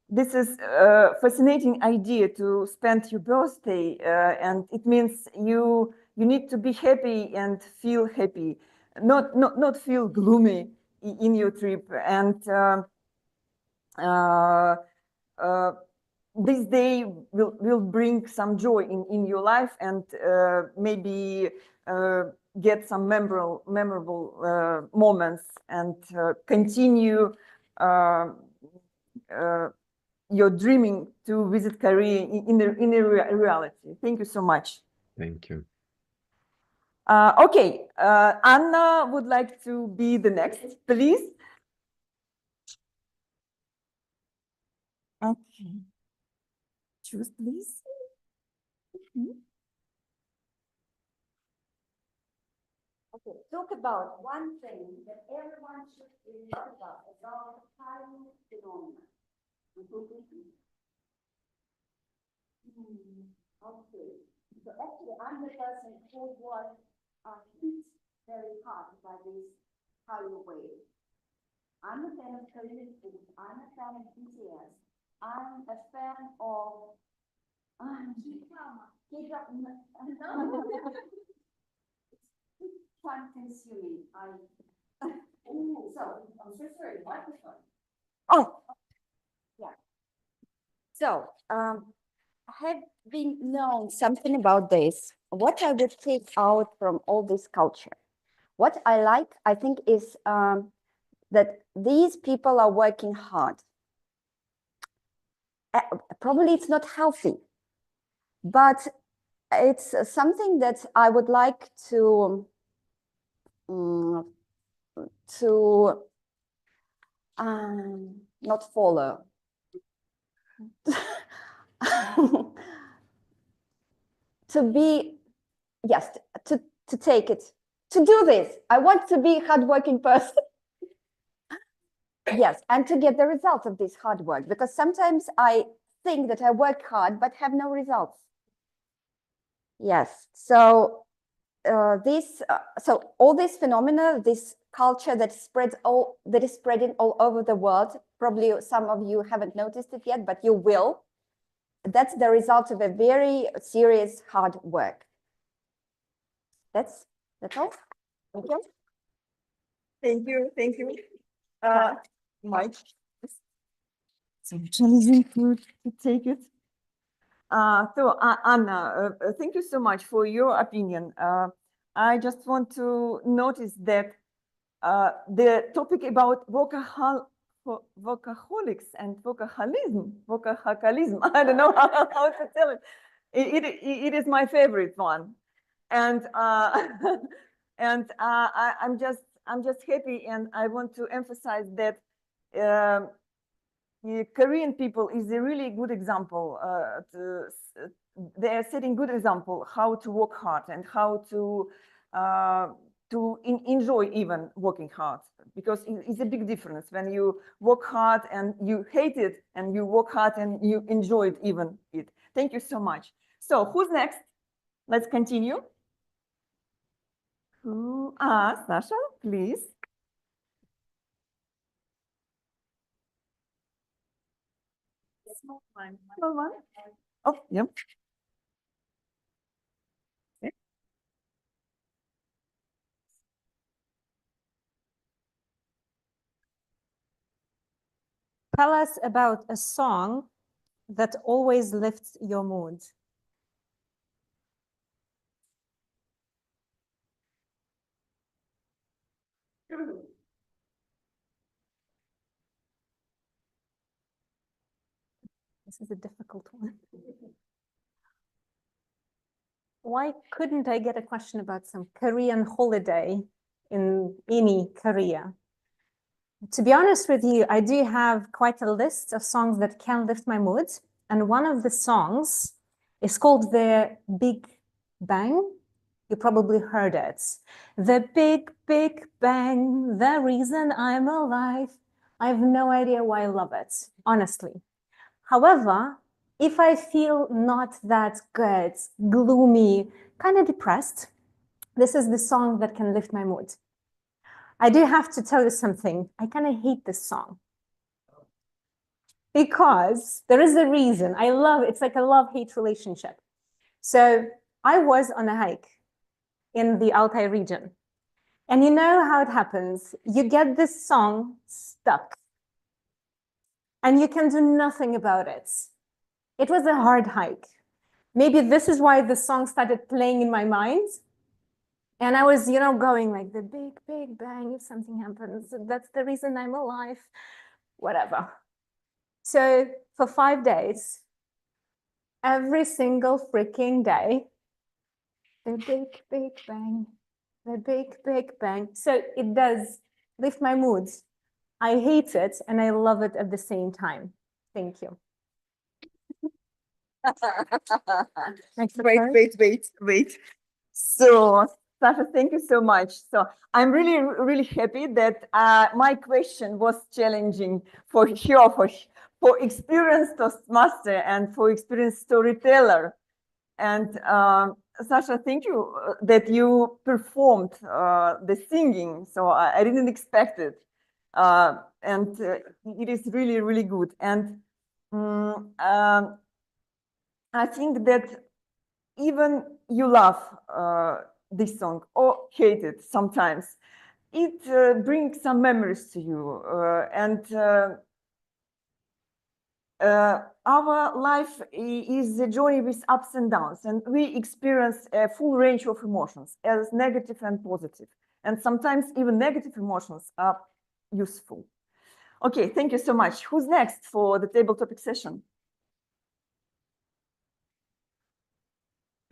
this is a fascinating idea to spend your birthday, and it means you need to be happy and feel happy, not feel gloomy in your trip. And this day will bring some joy in your life and maybe get some memorable moments and continue your dreaming to visit Korea in reality. Thank you so much. Thank you. Okay, Anna would like to be the next, please. Okay. Choose, please. Okay, talk about one thing that everyone should remember about Hallyu phenomenon. Okay, so actually I'm the person who was hit very hard by this Hallyu wave. I'm a fan of Korean food. I'm a fan of BTS. I'm a fan of K-drama. Time consuming. So I'm so sorry. Microphone. Oh, yeah. So having known something about this, what I would take out from all this culture, what I like, I think, is that these people are working hard. Probably it's not healthy, but it's something that I would like to not follow. To be, yes, to take it, to do this. I want to be a hardworking person. Yes, and to get the results of this hard work, because sometimes I think that I work hard but have no results. Yes, so so all this phenomena, this culture that is spreading all over the world. Probably some of you haven't noticed it yet, but you will. That's the result of a very serious hard work. That's all. Thank you. Thank you. Thank you. Mike. So challenging to take it. So Anna, thank you so much for your opinion. I just want to notice that the topic about workaholics and workaholism, I don't know how to tell it. It is my favorite one, and and I'm just happy, and I want to emphasize that the Korean people is a really good example. They are setting good example how to work hard and how to enjoy even working hard, because it's a big difference when you work hard and you hate it, and you work hard and you enjoy it even it. Thank you so much. So who's next? Let's continue. Sasha, please. Small one. Oh, yeah. Tell us about a song that always lifts your mood. This is a difficult one. Why couldn't I get a question about some Korean holiday in any Korea? To be honest with you, I do have quite a list of songs that can lift my mood. And one of the songs is called The Big Bang. You probably heard it. The Big, Big Bang, the reason I'm alive. I have no idea why I love it, honestly. However, if I feel not that good, gloomy, kind of depressed, this is the song that can lift my mood. I do have to tell you something. I kind of hate this song. Because there is a reason. I love it. It's like a love-hate relationship. So I was on a hike in the Altai region. And you know how it happens. You get this song stuck. And you can do nothing about it. It was a hard hike. Maybe this is why the song started playing in my mind. And I was, going like the big, big bang, if something happens, that's the reason I'm alive, whatever. So for 5 days, every single freaking day, the big, big bang, the big, big bang. So it does lift my mood. I hate it and I love it at the same time. Thank you. Wait. So, Sasha, thank you so much. So I'm really, really happy that my question was challenging for you, for experienced Toastmaster and for experienced storyteller. And Sasha, thank you that you performed the singing. So I didn't expect it. And it is really, really good. And I think that even you love this song or hate it sometimes, it brings some memories to you. Our life is a journey with ups and downs, and we experience a full range of emotions, as negative and positive. And sometimes even negative emotions are useful. Okay, thank you so much. Who's next for the table topic session?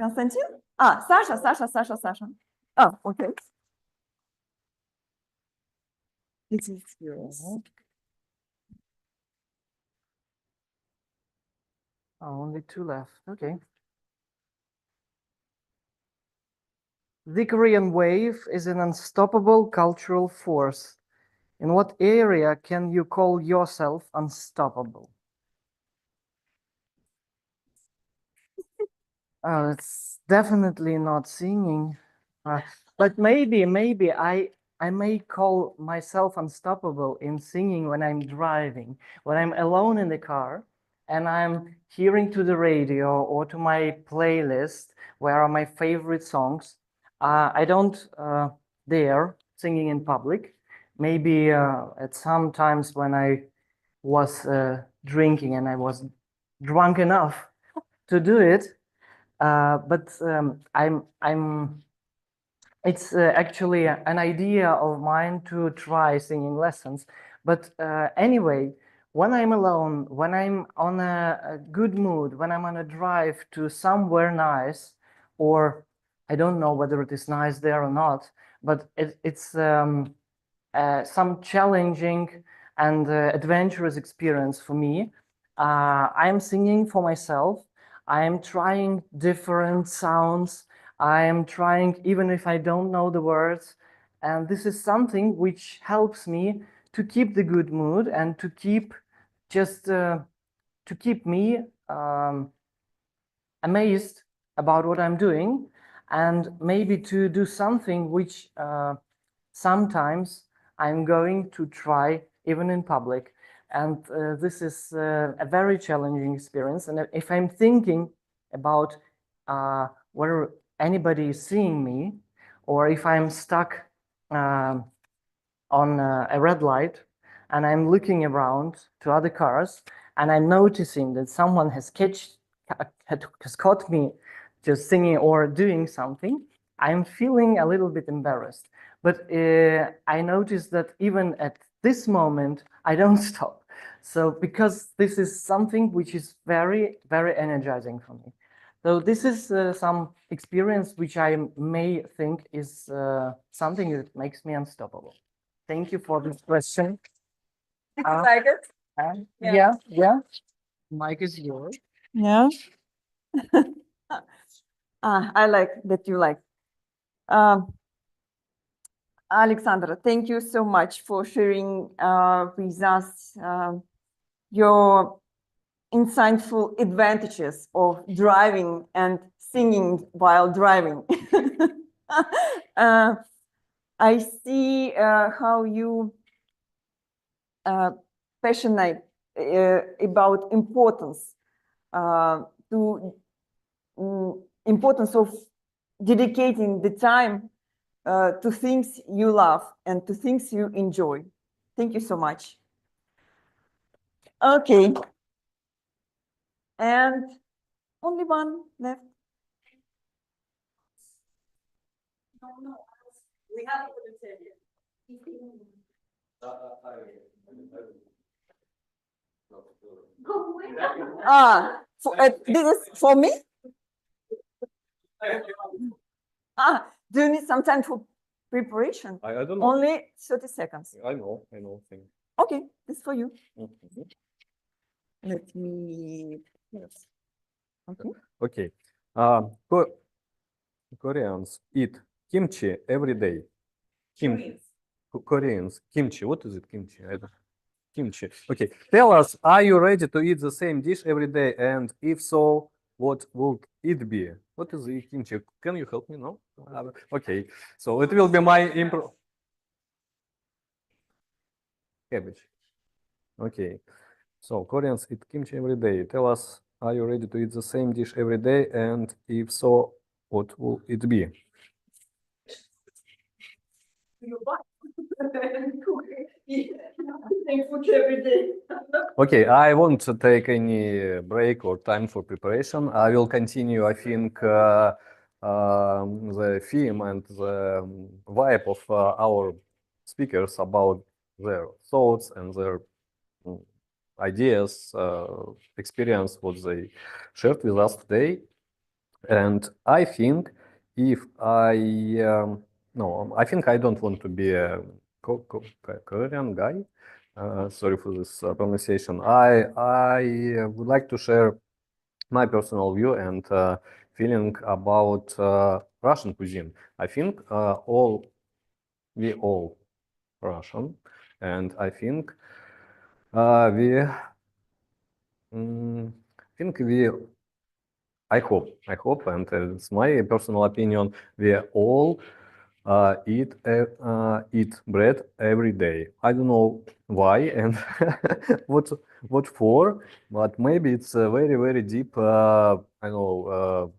Konstantin? Sasha. Oh, okay. This is yours. Only 2 left. Okay. The Korean wave is an unstoppable cultural force. In what area can you call yourself unstoppable? It's definitely not singing, but maybe I may call myself unstoppable in singing when I'm driving, when I'm alone in the car and I'm hearing to the radio or to my playlist where are my favorite songs. I don't dare singing in public. Maybe at some times when I was drinking and I was drunk enough to do it. But it's actually an idea of mine to try singing lessons. But anyway, when I'm alone, when I'm on a good mood, when I'm on a drive to somewhere nice, or I don't know whether it is nice there or not, but it's some challenging and adventurous experience for me. I'm singing for myself. I am trying different sounds. I am trying, even if I don't know the words. And this is something which helps me to keep the good mood and to keep me amazed about what I'm doing, and maybe to do something which sometimes I'm going to try even in public. And this is a very challenging experience. And if I'm thinking about whether anybody is seeing me, or if I'm stuck on a red light and I'm looking around to other cars and I'm noticing that someone has caught me just singing or doing something, I'm feeling a little bit embarrassed. But I noticed that even at this moment, I don't stop. So because this is something which is very, very energizing for me. So this is some experience which I may think is something that makes me unstoppable. Thank you for this question. Like it? Yeah. Mic is yours. Yeah. I like that you like. Alexandra, thank you so much for sharing with us your insightful advantages of driving and singing while driving. I see how you passionate about importance importance of dedicating the time to things you love and to things you enjoy. Thank you so much. Okay. And only one left. No, we have this is for me? Do you need some time for preparation? I don't know. Only 30 seconds. I know. Thing. Okay, this is for you. Mhm. Let me. Yes. Okay. Okay. Koreans eat kimchi every day. Koreans kimchi. What is it? Kimchi. I don't. Kimchi. Okay. Tell us, are you ready to eat the same dish every day? And if so, what would it be? What is the kimchi? Can you help me? No? Okay. So it will be my improv. Cabbage. Okay. So Koreans eat kimchi every day. Tell us, are you ready to eat the same dish every day? And if so, what will it be? Okay, I won't take any break or time for preparation. I will continue, I think, the theme and the vibe of our speakers about their thoughts and their ideas, experience, what they shared with us today. And I think if I, no, I think I don't want to be a Korean guy. Sorry for this pronunciation. I would like to share my personal view and feeling about Russian cuisine. I think we all Russian, and I think we I hope, and it's my personal opinion, we all eat bread every day. I don't know why and what for, but maybe it's a very, very deep, I know,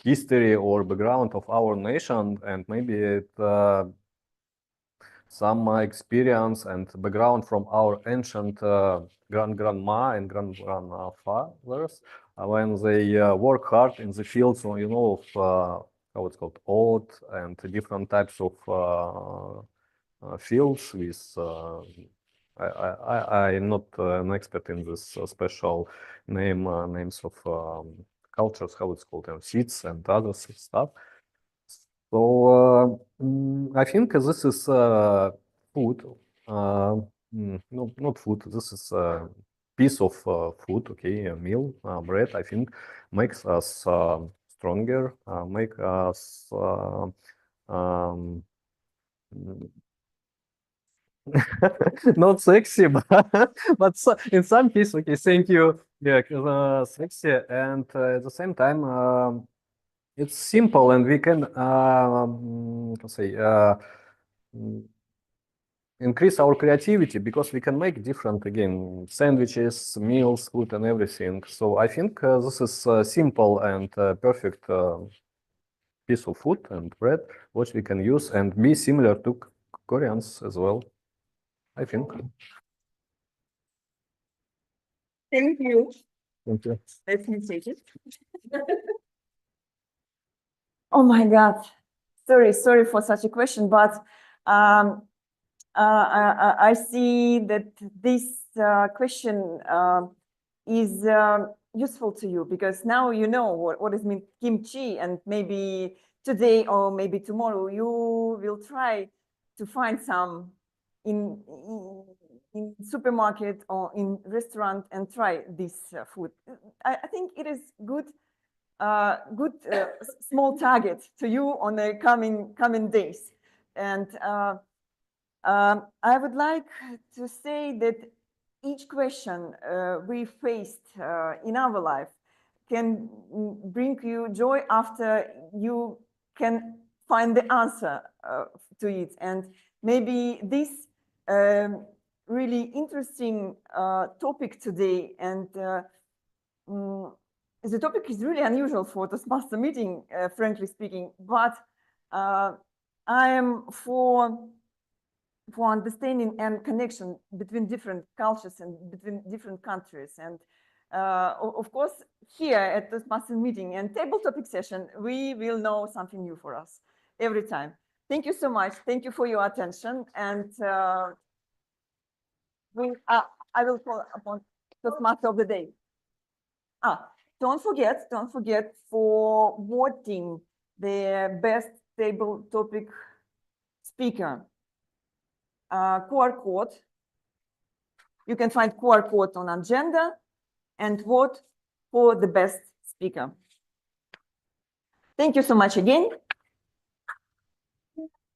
history or background of our nation, and maybe it some experience and background from our ancient grandma and grandfathers when they work hard in the fields, you know, of how it's called, oat and different types of fields with I'm not an expert in this special names of cultures, how it's called, seeds and other stuff. So I think this is food. No, not food. This is a piece of food. Okay, a meal, bread. I think makes us stronger. Make us not sexy, but in some cases, okay. Thank you. Yeah, sexy, and at the same time. It's simple, and we can say increase our creativity because we can make different again sandwiches, meals, food, and everything. So I think this is simple and perfect piece of food and bread which we can use and be similar to Koreans as well. I think. Thank you. Thank you. Let me take it. Oh my God. Sorry for such a question, but I see that this question is useful to you because now you know what is mean kimchi, and maybe today or maybe tomorrow you will try to find some in supermarket or in restaurant and try this food. I think it is good small target to you on the coming days. And I would like to say that each question we faced in our life can bring you joy after you can find the answer to it. And maybe this really interesting topic today, and the topic is really unusual for Toastmaster meeting, frankly speaking, but I am for understanding and connection between different cultures and between different countries. And of course, here at Toastmaster meeting and table topic session, we will know something new for us every time. Thank you so much. Thank you for your attention. And I will call upon Toastmaster of the day. Don't forget for voting the best table topic speaker. QR code. You can find QR code on agenda and vote for the best speaker. Thank you so much again.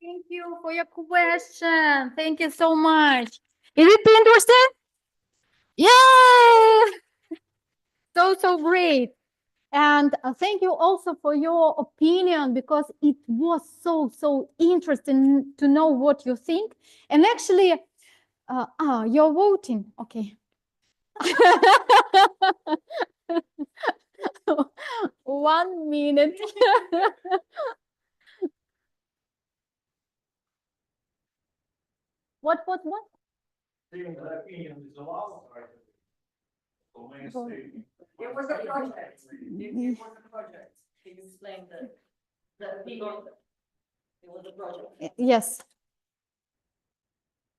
Thank you for your question. Thank you so much. Is it interesting? Yeah. So great. And thank you also for your opinion, because it was so interesting to know what you think. And actually, you're voting. Okay. 1 minute. What? It was a project. It was a project. He explained the opinion. It was a project. Yes.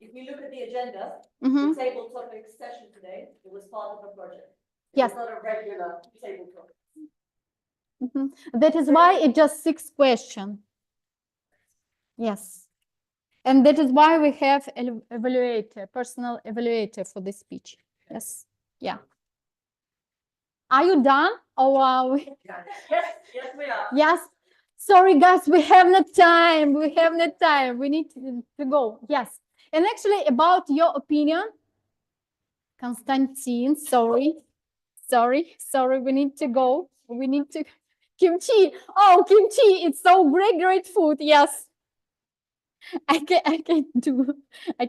If we look at the agenda, Mhm. the table topic session today, it was part of a project. Yes. It's not a regular table topic. That is why it's just 6 questions. Yes. And that is why we have an evaluator, personal evaluator for this speech. Yes. Yeah. Are you done? Or are we? Yes, we are. Yes. Sorry, guys, we have no time. We have no time. We need to go. Yes. And actually, about your opinion, Konstantin, sorry. We need to go. We need to. Kimchi. Oh, kimchi. It's so great food. Yes. I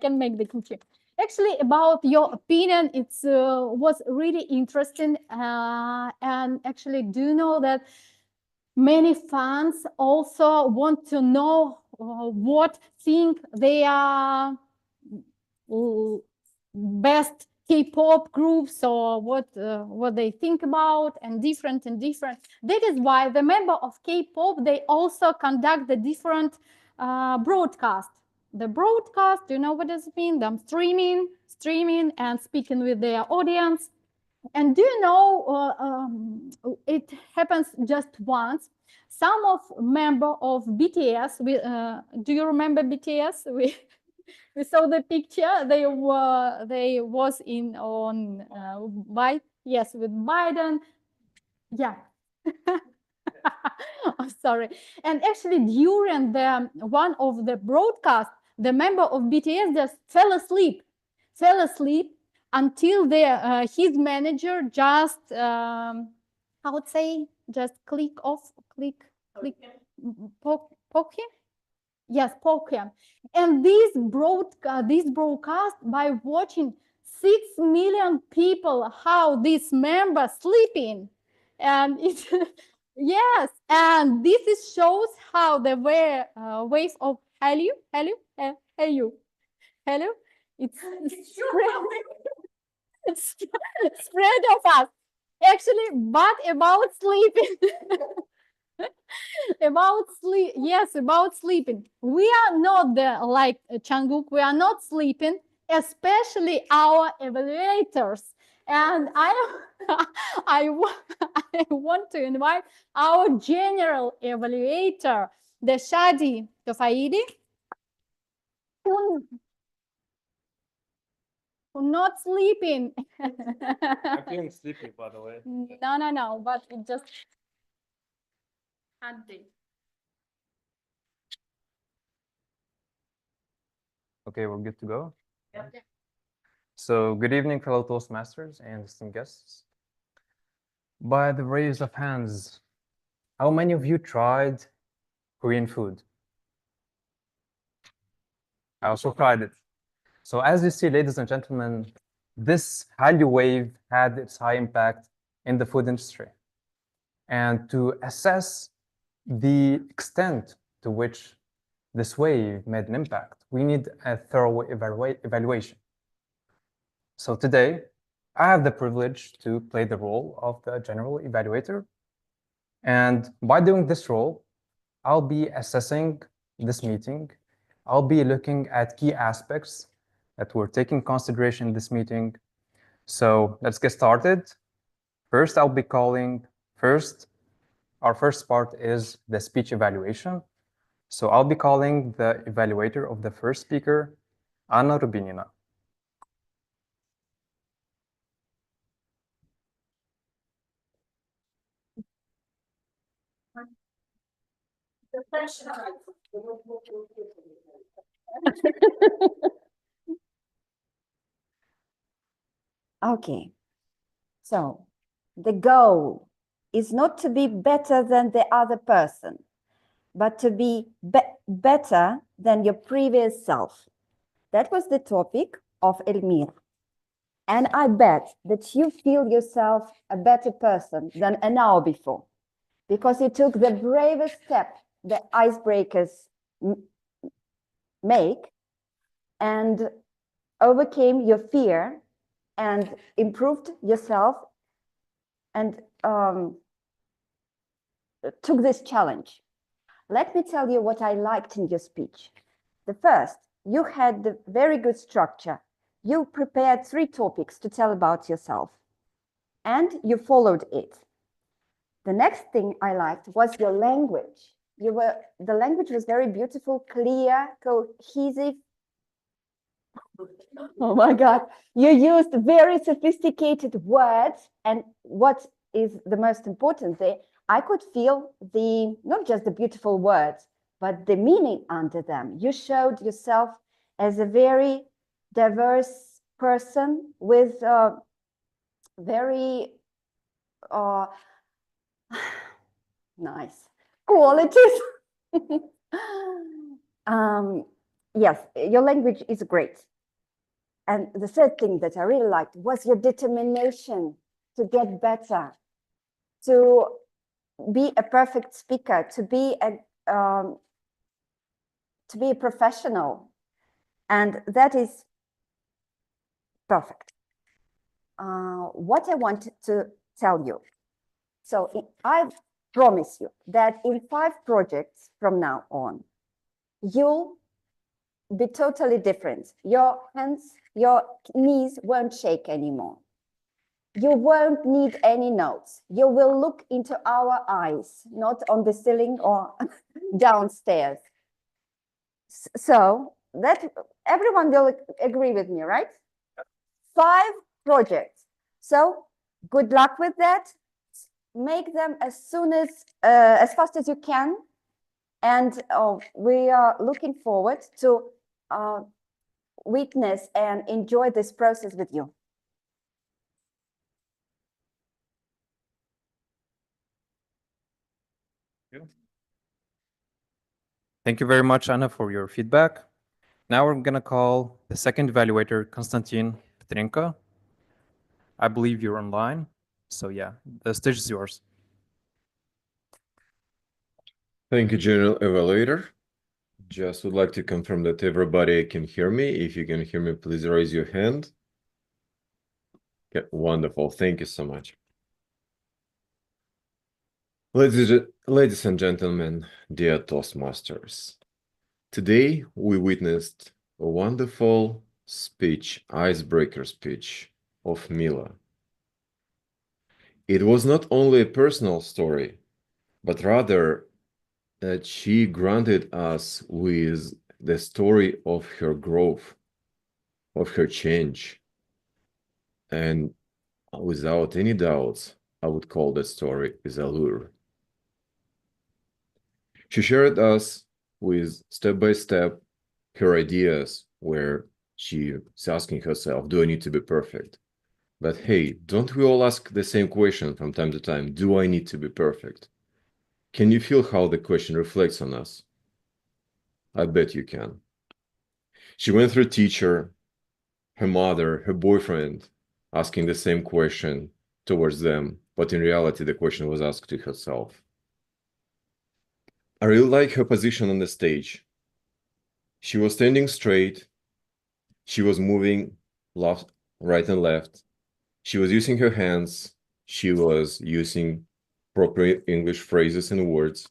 can make the kimchi. Actually, about your opinion, it was really interesting. And actually, do you know that many fans also want to know what think they are best K-pop groups, or what they think about, and different. That is why the member of K-pop, they also conduct the different broadcast. The broadcast, do you know what does it mean? Them streaming and speaking with their audience. And do you know, it happens just once. Some of member of BTS, do you remember BTS? We saw the picture. They was in on with Biden. Yeah. I'm sorry. And actually, during one of the broadcasts, the member of BTS just fell asleep until his manager just I would say just poke him. Yes, poke him. And this broadcast, by watching 6 million people how this member sleeping, and it yes, and this shows how the wave of Hallyu, it's spread of us. Actually, but about sleeping. About sleep, yes, about sleeping. We are not like Changguk, we are not sleeping, especially our evaluators. And I want to invite our general evaluator, the Shadi Tofaidi, who not sleeping. I'm feeling sleepy, by the way. No, but it just had the. Okay, we're good to go. Yeah. So, good evening, fellow Toastmasters and esteemed guests. By the raise of hands, how many of you tried Korean food? I also tried it. So, as you see, ladies and gentlemen, this Hallyu wave had its high impact in the food industry. And to assess the extent to which this wave made an impact, we need a thorough evaluation. So today, I have the privilege to play the role of the general evaluator. And by doing this role, I'll be assessing this meeting. I'll be looking at key aspects that were taken into consideration in this meeting. So let's get started. First, I'll be calling our first part is the speech evaluation. So I'll be calling the evaluator of the first speaker, Anna Rubinina. Okay, so the goal is not to be better than the other person, but to be better than your previous self. That was the topic of Elmira. And I bet that you feel yourself a better person than an hour before, because you took the bravest step the icebreakers make and overcame your fear and improved yourself and took this challenge. Let me tell you what I liked in your speech. The first, you had the very good structure. You prepared 3 topics to tell about yourself, and you followed it. The next thing I liked was your language. The language was very beautiful, clear, cohesive. Oh my God, you used very sophisticated words, and what is the most important there, I could feel not just the beautiful words, but the meaning under them. You showed yourself as a very diverse person with very nice qualities. Yes, your language is great. And the third thing that I really liked was your determination to get better, to be a perfect speaker, to be a professional. And that is perfect. What I want to tell you. So I promise you that in 5 projects from now on, you'll be totally different. Your hands, your knees won't shake anymore. You won't need any notes. You will look into our eyes, not on the ceiling or downstairs. So that everyone will agree with me, right? 5 projects. So good luck with that. Make them as fast as you can. And we are looking forward to witness and enjoy this process with you. Thank you very much, Anna, for your feedback. Now we're going to call the second evaluator, Konstantin Petrenko. I believe you're online. So yeah, the stage is yours. Thank you, General Evaluator. Just would like to confirm that everybody can hear me. If you can hear me, please raise your hand. Okay, wonderful. Thank you so much. Ladies and gentlemen, dear Toastmasters, today we witnessed a wonderful speech, icebreaker speech of Mila. It was not only a personal story, but rather that she granted us with the story of her growth, of her change. And without any doubts, I would call that story is allure. She shared us with step by step her ideas where she's asking herself, do I need to be perfect? But hey, don't we all ask the same question from time to time? Do I need to be perfect? Can you feel how the question reflects on us? I bet you can. She went through teacher, her mother, her boyfriend, asking the same question towards them, but in reality, the question was asked to herself. I really like her position on the stage. She was standing straight. She was moving left, right and left. She was using her hands. She was using proper English phrases and words.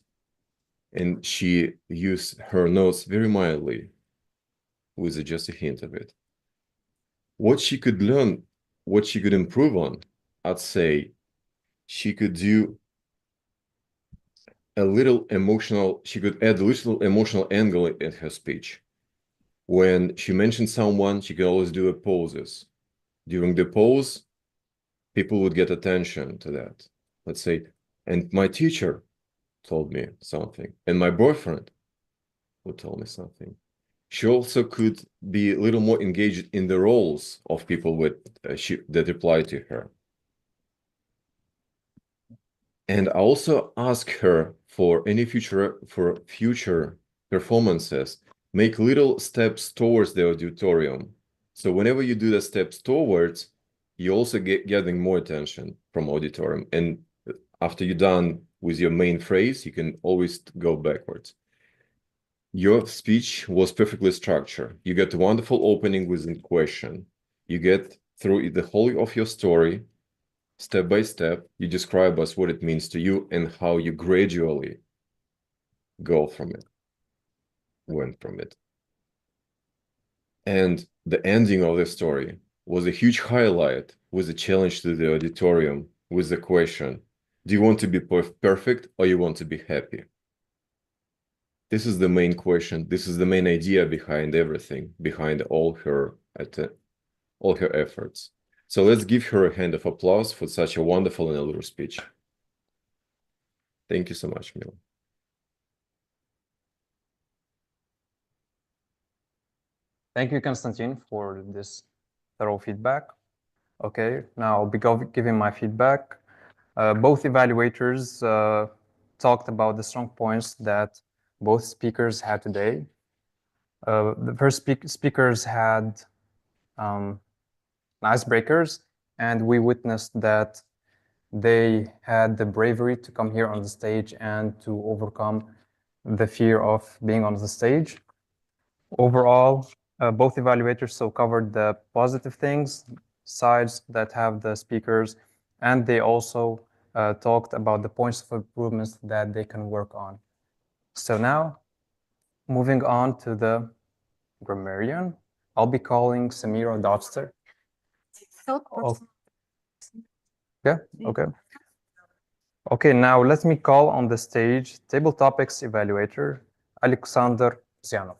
And she used her notes very mildly, with just a hint of it. What she could learn, what she could improve on, I'd say she could do a little emotional, she could add a little emotional angle in her speech. When she mentioned someone, she could always do a pauses. During the pause, people would get attention to that. Let's say, and my teacher told me something, and my boyfriend would tell me something. She also could be a little more engaged in the roles of people with that reply to her. And I also ask her for any future performances, make little steps towards the auditorium. So whenever you do the steps towards, you also getting more attention from auditorium. And after you're done with your main phrase, you can always go backwards. Your speech was perfectly structured. You get a wonderful opening with a question. You get through the whole of your story, step by step. You describe us what it means to you and how you gradually went from it. And the ending of the story was a huge highlight with a challenge to the auditorium with the question, do you want to be perfect or you want to be happy? This is the main question. This is the main idea behind everything, behind all her efforts. So let's give her a hand of applause for such a wonderful and allure speech. Thank you so much, Mila. Thank you, Konstantin, for this thorough feedback. Okay, now I'll be giving my feedback. Both evaluators talked about the strong points that both speakers had today. The first speakers had icebreakers, and we witnessed that they had the bravery to come here on the stage and to overcome the fear of being on the stage. Overall, both evaluators covered the positive sides that have the speakers, and they also talked about the points of improvements that they can work on. So now, moving on to the grammarian, I'll be calling Samira Dobster. Oh. Yeah, okay. Okay, now let me call on the stage Table Topics Evaluator, Alexander Zyanov.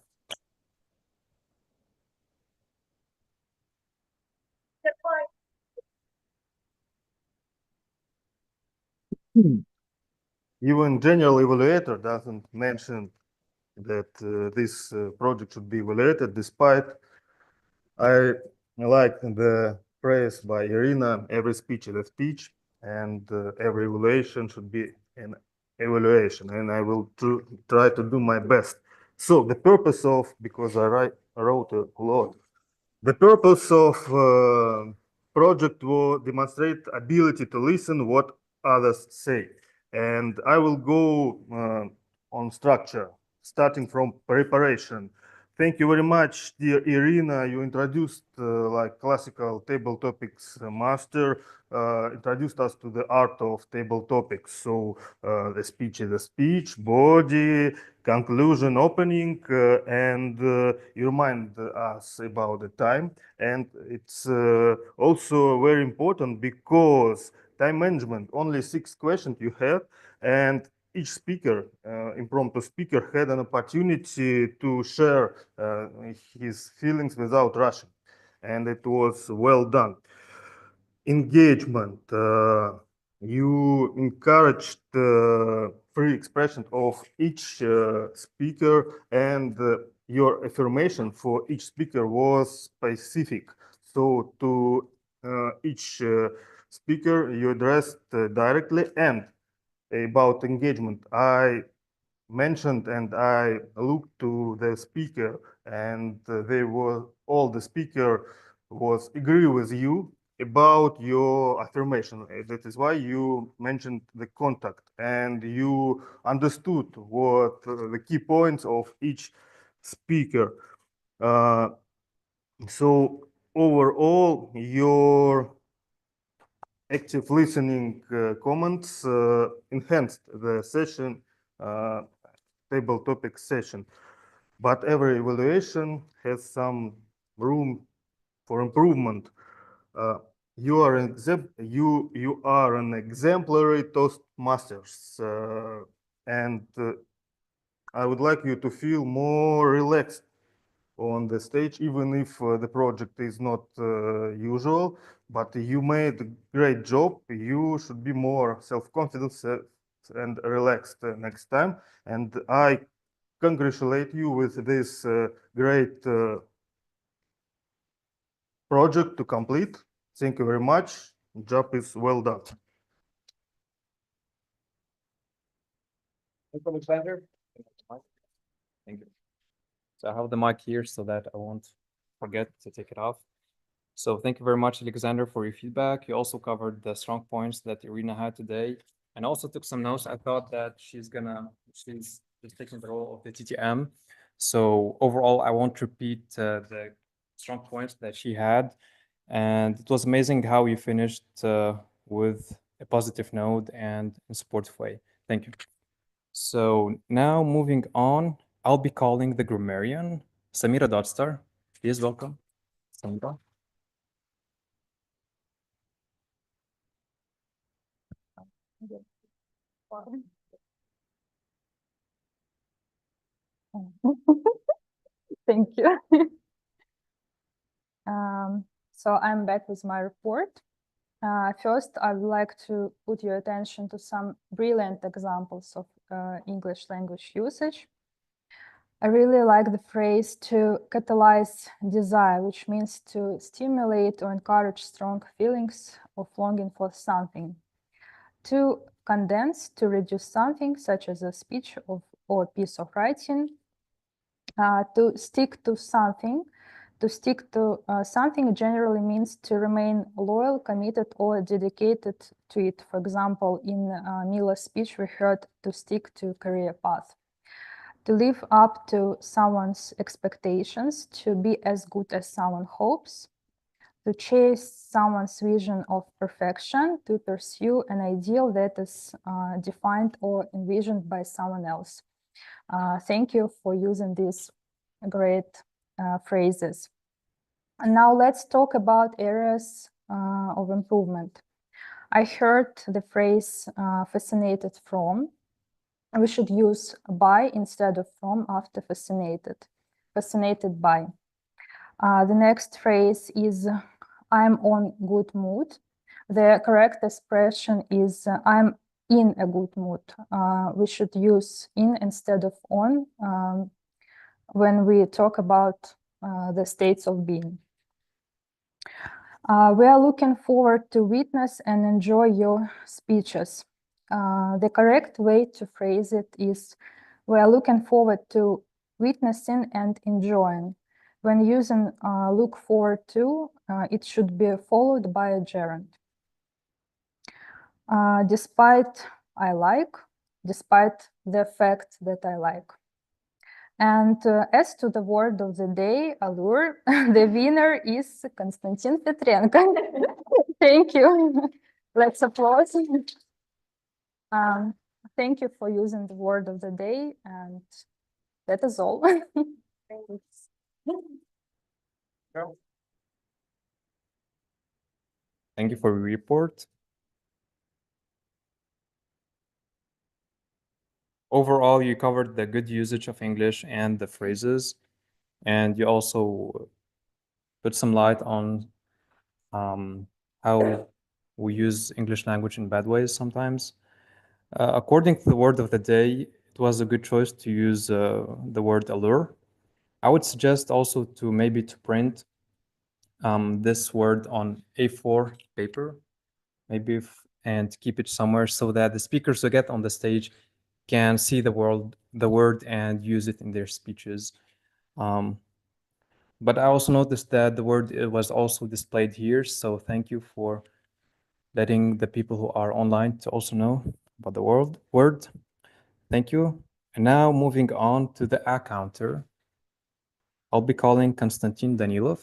Even general evaluator doesn't mention that this project should be evaluated, despite I like the praise by Irina, every speech is a speech, and every evaluation should be an evaluation, and I will try to do my best. So the purpose of, because I wrote a lot, the purpose of project will demonstrate ability to listen what others say. And I will go on structure, starting from preparation. Thank you very much, dear Irina. You introduced like classical table topics master, introduced us to the art of table topics. So the speech is a speech, body, conclusion, opening, and you remind us about the time. And it's also very important because time management, only 6 questions you had, and each speaker, impromptu speaker, had an opportunity to share his feelings without rushing, and it was well done. Engagement. You encouraged free expression of each speaker, and your affirmation for each speaker was specific. So to each speaker, you addressed directly. And about engagement, I mentioned and I looked to the speaker, and they were all the speaker was agree with you about your affirmation. That is why you mentioned the contact, and you understood what the key points of each speaker. So overall, your active listening comments enhanced the session, table topic session. But every evaluation has some room for improvement. You are an exemplary Toastmasters, and I would like you to feel more relaxed on the stage, even if the project is not usual, but you made a great job. You should be more self-confident and relaxed next time. And I congratulate you with this great project to complete. Thank you very much. Job is well done. Alexander. Thank you. So I have the mic here so that I won't forget to take it off. So thank you very much, Alexander, for your feedback. You also covered the strong points that Irina had today, and also took some notes. I thought that she's just taking the role of the TTM. So overall, I won't repeat the strong points that she had. And it was amazing how you finished with a positive note and in a supportive way. Thank you. So now moving on, I'll be calling the grammarian, Samira Dotstar. Please welcome, Samira. Thank you. So I'm back with my report. First, I would like to put your attention to some brilliant examples of English language usage. I really like the phrase to catalyze desire, which means to stimulate or encourage strong feelings of longing for something. To condense, to reduce something, such as a speech or piece of writing. To stick to something. To stick to something generally means to remain loyal, committed, or dedicated to it. For example, in Mila's speech, we heard to stick to career path. To live up to someone's expectations, to be as good as someone hopes, to chase someone's vision of perfection, to pursue an ideal that is defined or envisioned by someone else. Thank you for using these great phrases. And now let's talk about areas of improvement. I heard the phrase fascinated from. We should use by instead of from after fascinated. Fascinated by. The next phrase is I'm on good mood. The correct expression is I'm in a good mood. We should use in instead of on when we talk about the states of being. We are looking forward to witness and enjoy your speeches. The correct way to phrase it is we are looking forward to witnessing and enjoying. When using look forward to, it should be followed by a gerund. Despite I like, despite the fact that I like. And as to the word of the day, allure, the winner is Konstantin Petrenko. Thank you. Let's applause. Thank you for using the word of the day, and that is all. Thanks. Thank you for your report. Overall, you covered the good usage of English and the phrases, and you also put some light on how we use English language in bad ways sometimes. According to the word of the day, it was a good choice to use the word allure. I would suggest also to maybe to print this word on A4 paper, maybe, and keep it somewhere so that the speakers who get on the stage can see the word and use it in their speeches. But I also noticed that the word was also displayed here, so thank you for letting the people who are online to also know about the word. Thank you. And now moving on to the A counter, I'll be calling Konstantin Danilov.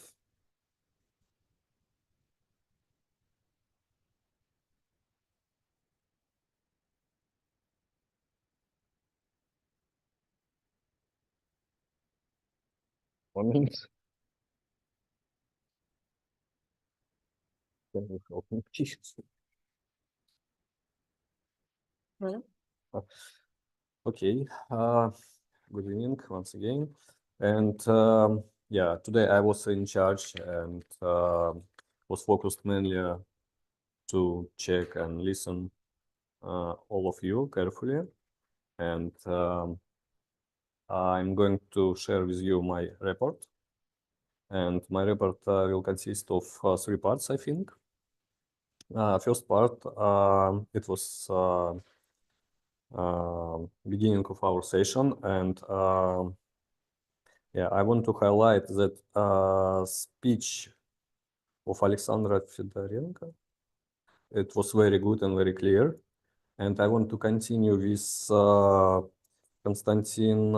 Moment. Can you help me, please? Okay. Good evening once again. And yeah, today I was in charge and was focused mainly to check and listen all of you carefully. And I'm going to share with you my report. And my report will consist of 3 parts, I think. First part, it was beginning of our session, and yeah, I want to highlight that speech of Alexandra Fedorenko. It was very good and very clear, and I want to continue with Konstantin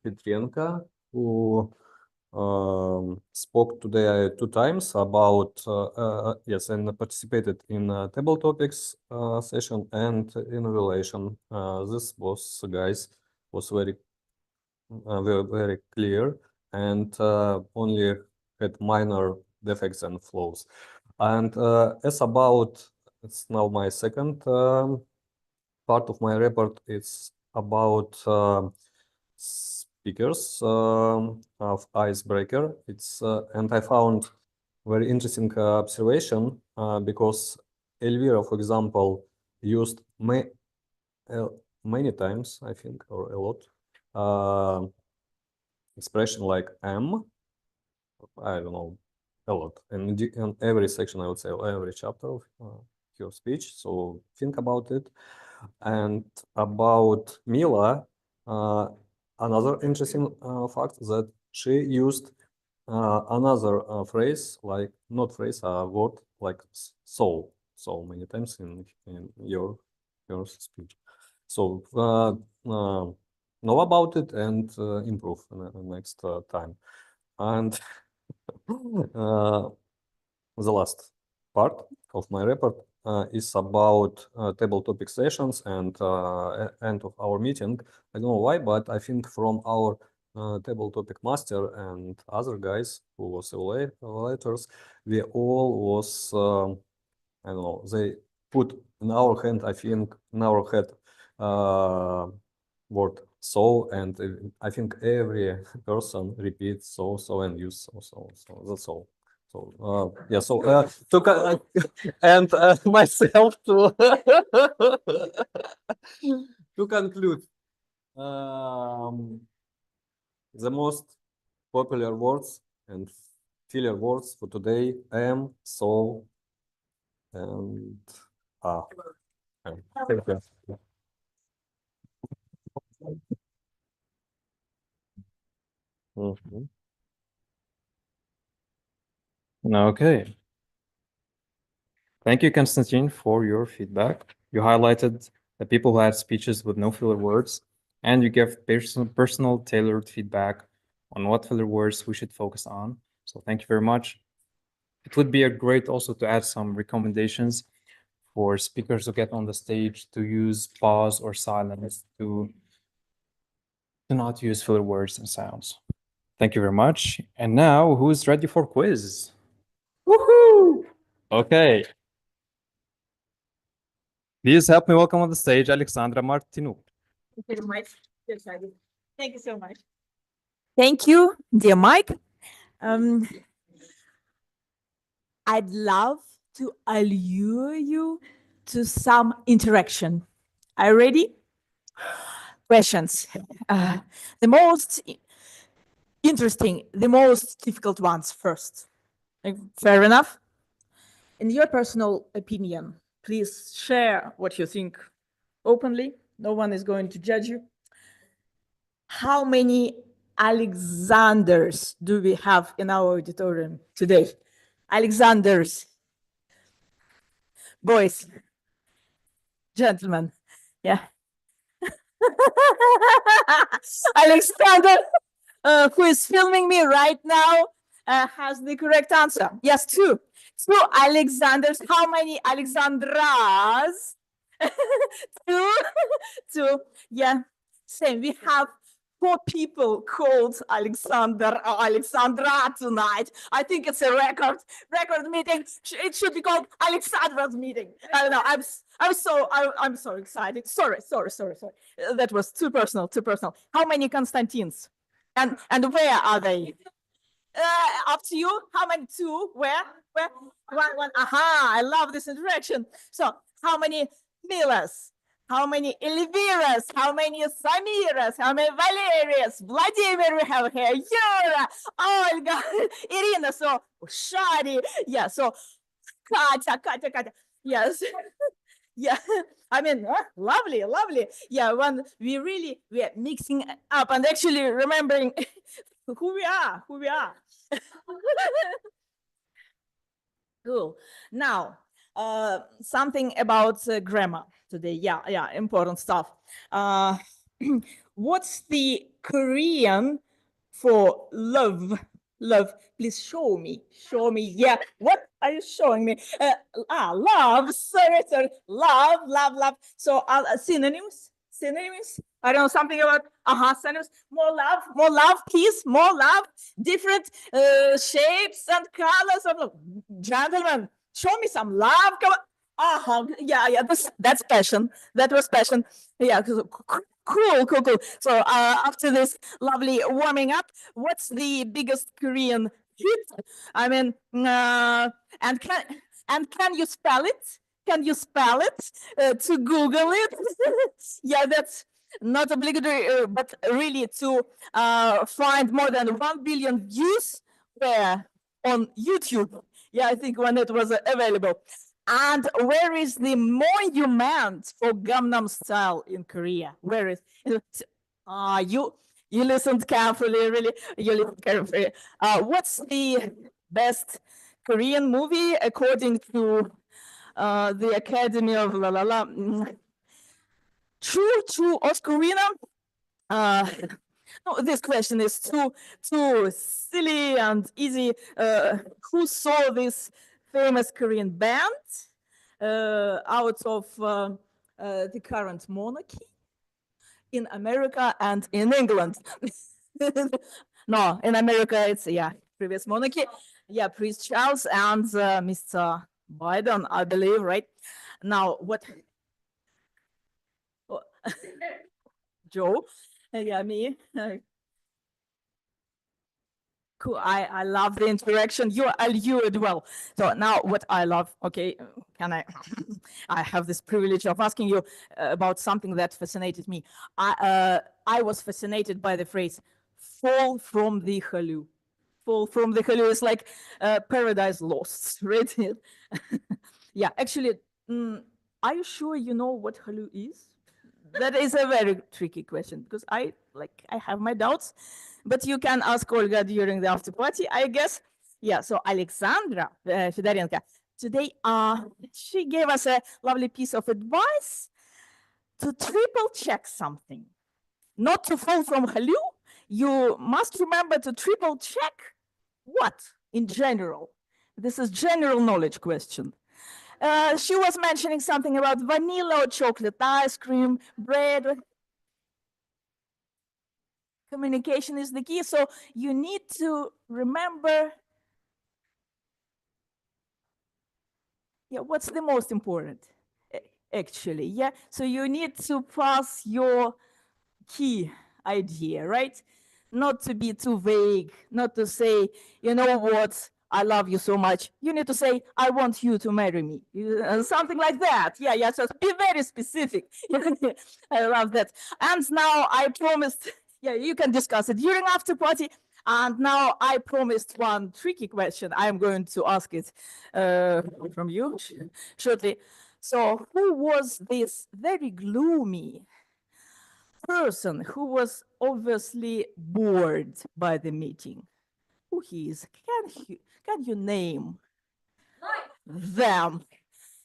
Petrenko, who spoke today 2 times about yes, and participated in table topics session and in evaluation. This was, guys, was very very clear and only had minor defects and flaws. And as about, it's now my second part of my report. It's about speakers of icebreaker. It's and I found very interesting observation because Elvira, for example, used many times, I think, or a lot, expression like am. I don't know, a lot. And in every section, I would say, every chapter of your speech. So think about it. And about Mila, another interesting fact that she used another phrase, like not phrase, a word like so many times in your speech. So know about it and improve next time. And the last part of my report is about table topic sessions and end of our meeting. I don't know why, but I think from our table topic master and other guys who was evaluators, we all was, I don't know, they put in our hand, I think, in our head word so, and I think every person repeats so and use so. That's all. So yeah, so to and myself to to conclude, the most popular words and filler words for today: am, so, and Thank you. Okay. Thank you, Konstantin, for your feedback. You highlighted the people who had speeches with no filler words, and you give personal tailored feedback on what filler words we should focus on. So thank you very much. It would be great also to add some recommendations for speakers who get on the stage to use pause or silence to not use filler words and sounds. Thank you very much. And now, who's ready for quiz? Woohoo! Okay. Please help me welcome on the stage Alexandra Martinu. Thank you very much. Thank you so much. Thank you, dear Mike. I'd love to allure you to some interaction. Are you ready? Questions. The most interesting, the most difficult ones first. Fair enough? In your personal opinion, please share what you think openly. No one is going to judge you. How many Alexanders do we have in our auditorium today? Alexanders. Boys. Gentlemen. Yeah. Alexander, who is filming me right now, has the correct answer. Yes, two. Two Alexanders. How many Alexandras? Two. Two. Yeah. Same. We have 4 people called Alexander or Alexandra tonight. I think it's a record meeting. It should be called Alexandra's meeting. I don't know. I'm so excited. Sorry. That was too personal. How many Constantines? And where are they? Up to you. How many? 2? Where? One. Aha! I love this interaction. So, how many Milas? How many Elviras? How many Samiras? How many Valerias? Vladimir we have here. Yura, Olga, Irina. So Shadi. Yeah. So Katya. Yes. Yeah. I mean, lovely. Yeah. When we are mixing up and actually remembering who we are. Cool. Now, something about grammar today. Yeah, important stuff. What's the Korean for love? Love, please show me. Yeah, what are you showing me? Love. Sorry. Love. So, synonyms. I don't know, something about synonyms. More love, kiss, more love, different shapes and colors of love. Gentlemen, show me some love. Come on. Yeah. That's passion. That was passion. Yeah. Cool. So after this lovely warming up, what's the biggest Korean hit? I mean, and can you spell it? Can you spell it to Google it? Yeah, that's not obligatory, but really to find more than 1 billion views where on YouTube. Yeah, I think when it was available. And where is the monument for Gangnam Style in Korea? Where is it? You listened carefully, really. You listened carefully. What's the best Korean movie according to the Academy of la la la? True, Oscarina. No, this question is too silly and easy. Who saw this famous Korean band out of the current monarchy in America and in England? No, in America it's previous monarchy. Yeah, Prince Charles and Mr. Biden, I believe, right? Now what? Joe, yeah, me. Cool. I love the interaction. You allured well. So now what I love, okay, can I have this privilege of asking you about something that fascinated me. I was fascinated by the phrase fall from the Hallyu. Fall from the Hallyu is like paradise lost, right? Yeah, actually, are you sure you know what Hallyu is? That is a very tricky question because I have my doubts, but you can ask Olga during the after party, I guess. Yeah, so Alexandra Fedorenko, today she gave us a lovely piece of advice to triple check something. not to fall from Hallyu, you must remember to triple check what in general. This is general knowledge question. She was mentioning something about vanilla or chocolate ice cream, bread. Communication is the key. So you need to remember, yeah, what's the most important, actually, yeah? So you need to pass your key idea, right? Not to be too vague, not to say, you know what, I love you so much. You need to say, I want you to marry me. Something like that. Yeah, so be very specific. I love that. And now I promised, yeah, you can discuss it during after party. And now I promised one tricky question. I'm going to ask it from you shortly. So who was this very gloomy person who was obviously bored by the meeting? Who he is? Can you name them?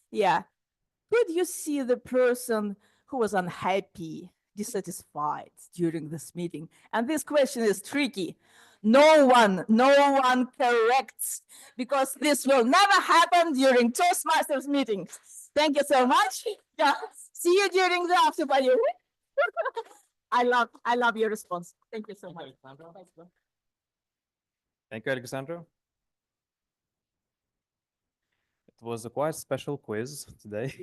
Yeah. Could you see the person who was unhappy, dissatisfied during this meeting? And this question is tricky. No one corrects, because this will never happen during Toastmasters meetings. Thank you so much. Yeah. See you during the after party. I love your response. Thank you so much. Thank you, Alexandra. It was a quite special quiz today.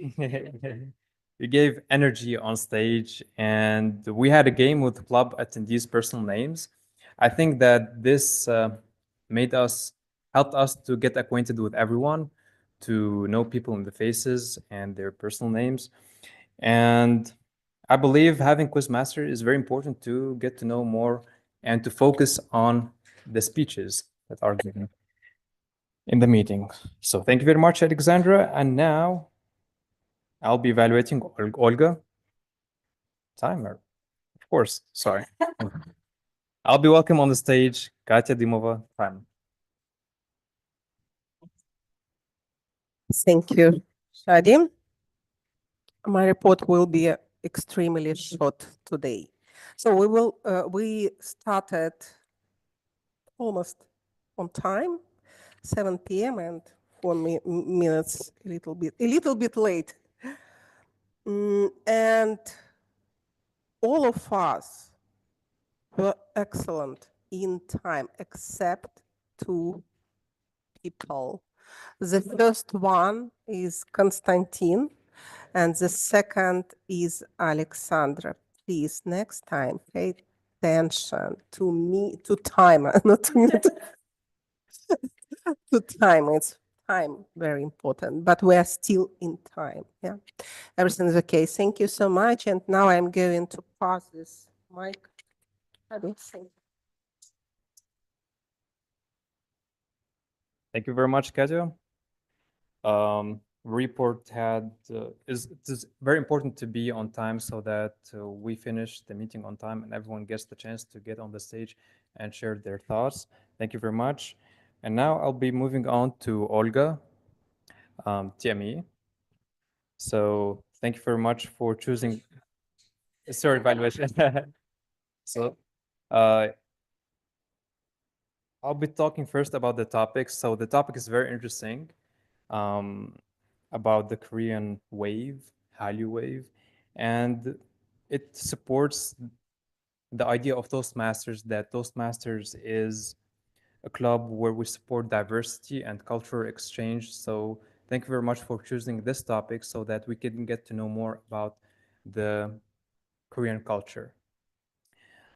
You gave energy on stage, and we had a game with club attendees' personal names. I think that this helped us to get acquainted with everyone, to know people in the faces and their personal names. And I believe having Quizmaster is very important to get to know more and to focus on the speeches that are given in the meeting. So thank you very much, Alexandra. And now I'll be evaluating Olga. Timer, of course, sorry. I'll be welcome on the stage, Katya Dimova. Timer. Thank you, Shadi. My report will be extremely short today. So we started almost on time, 7 p.m. and 4 minutes a little bit late. And all of us were excellent in time, except 2 people. The first one is Konstantin, and the second is Alexandra. Please, next time, pay attention to me, to time, not to me, to time. It's time, very important, but we are still in time. Yeah, everything is okay. Thank you so much. And now I'm going to pass this mic. I don't think. Thank you very much, Katya. Report had it is very important to be on time so that we finish the meeting on time and everyone gets the chance to get on the stage and share their thoughts. Thank you very much. And now I'll be moving on to Olga, TME. So thank you very much for choosing. Sorry, evaluation. So I'll be talking first about the topic. So the topic is very interesting. About the Korean wave, Hallyu wave, and it supports the idea of Toastmasters, that Toastmasters is a club where we support diversity and cultural exchange. So thank you very much for choosing this topic so that we can get to know more about the Korean culture.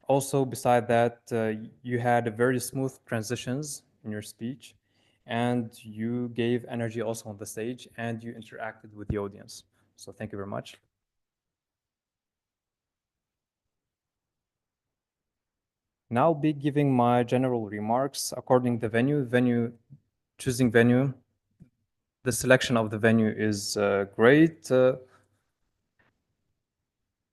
Also, beside that, you had a very smooth transitions in your speech, and you gave energy also on the stage, and you interacted with the audience. So thank you very much. Now I'll be giving my general remarks according to the venue. Choosing venue, the selection of the venue is great.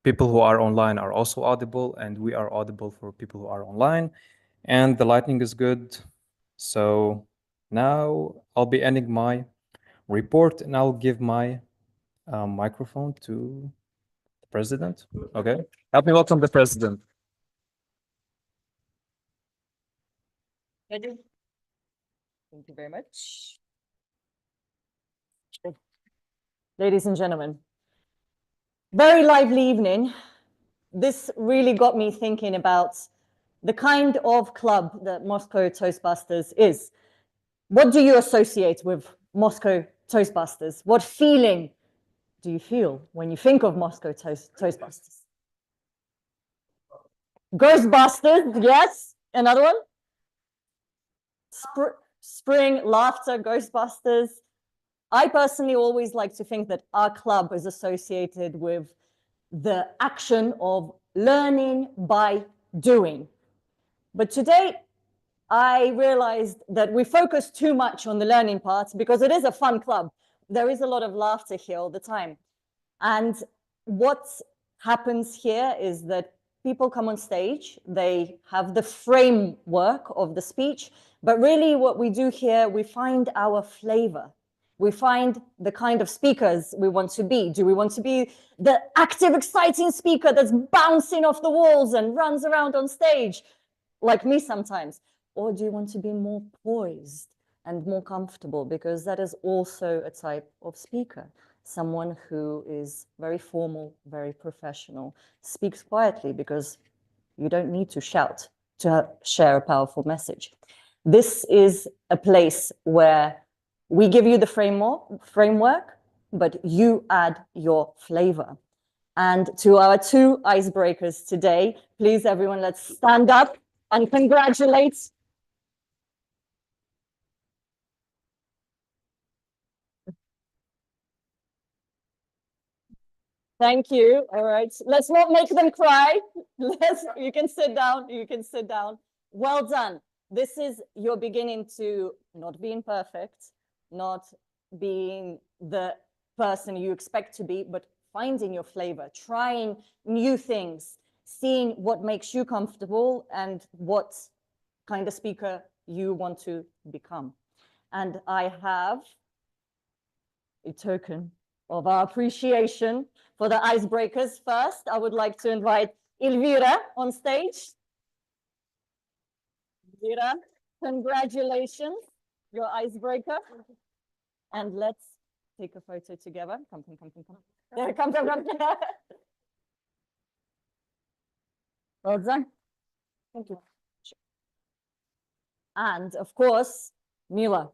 People who are online are also audible, and we are audible for people who are online, and the lighting is good. So now I'll be ending my report, and I'll give my microphone to the president. Okay, help me welcome the president. Ready? Thank you very much. Ladies and gentlemen, very lively evening. This really got me thinking about the kind of club that Moscow Toastbusters is. What do you associate with Moscow Toastbusters? What feeling do you feel when you think of Moscow Toastbusters? Ghostbusters, yes. Another one? Spring, laughter, Ghostbusters. I personally always like to think that our club is associated with the action of learning by doing. But today, I realized that we focus too much on the learning part because it is a fun club. There is a lot of laughter here all the time. And what happens here is that people come on stage, they have the framework of the speech, but really what we do here, we find our flavor. We find the kind of speakers we want to be. Do we want to be the active, exciting speaker that's bouncing off the walls and runs around on stage, like me sometimes? Or do you want to be more poised and more comfortable? Because that is also a type of speaker. Someone who is very formal, very professional, speaks quietly because you don't need to shout to share a powerful message. This is a place where we give you the framework, but you add your flavor. And to our two icebreakers today, please everyone, let's stand up and congratulate. Thank you. All right. Let's not make them cry. You can sit down. You can sit down. Well done. This is your beginning to not being perfect, not being the person you expect to be, but finding your flavor, trying new things, seeing what makes you comfortable and what kind of speaker you want to become. And I have a token of our appreciation for the icebreakers. First, I would like to invite Elvira on stage. Elvira, congratulations, your icebreaker. And let's take a photo together. Come. There, come. Well done. Thank you. And of course, Mila.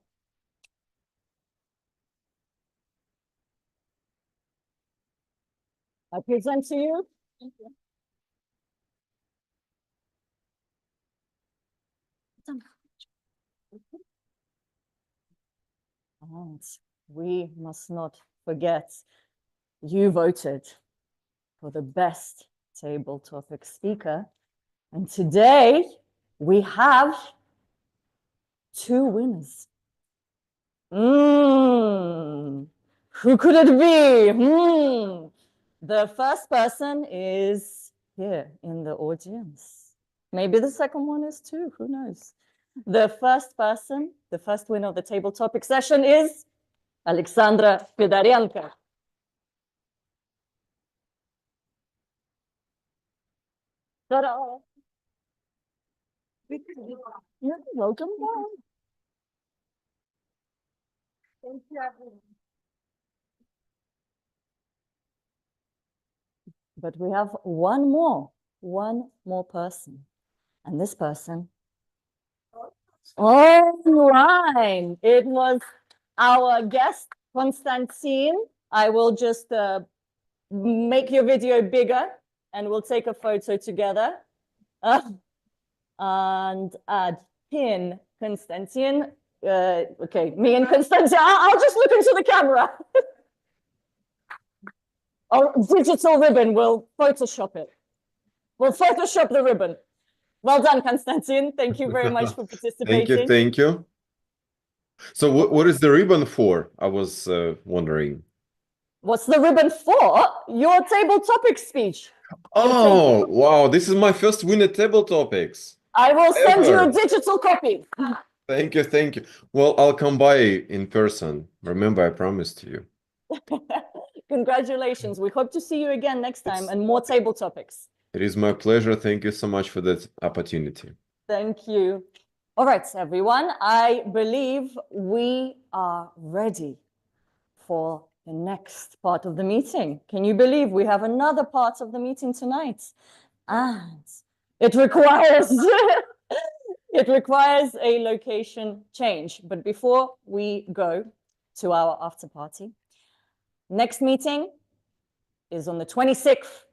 I present to you. Thank you. And we must not forget, you voted for the best table topic speaker. And today we have two winners. Who could it be? The first person is here in the audience. Maybe the second one is too, who knows? The first person, the first winner of the table topic session is Alexandra Fedorenko. Ta-da! Yeah, welcome back. Thank you, everyone. But we have one more person. And this person, online, it was our guest, Konstantin. I will just make your video bigger and we'll take a photo together. And add pin Konstantin. Okay, me and Konstantin, I'll just look into the camera. Oh, digital ribbon, we'll Photoshop it. We'll Photoshop the ribbon. Well done, Konstantin. Thank you very much for participating. Thank you. So what is the ribbon for? I was wondering. What's the ribbon for? Your table topic speech. Oh, wow. This is my first win at table topics. I will send you a digital copy. Thank you. Well, I'll come by in person. Remember, I promised you. Congratulations. We hope to see you again next time and more table topics. It is my pleasure. Thank you so much for that opportunity. Thank you. All right, everyone, I believe we are ready for the next part of the meeting. Can you believe we have another part of the meeting tonight? And it requires it requires a location change. But before we go to our after party, next meeting is on the 26th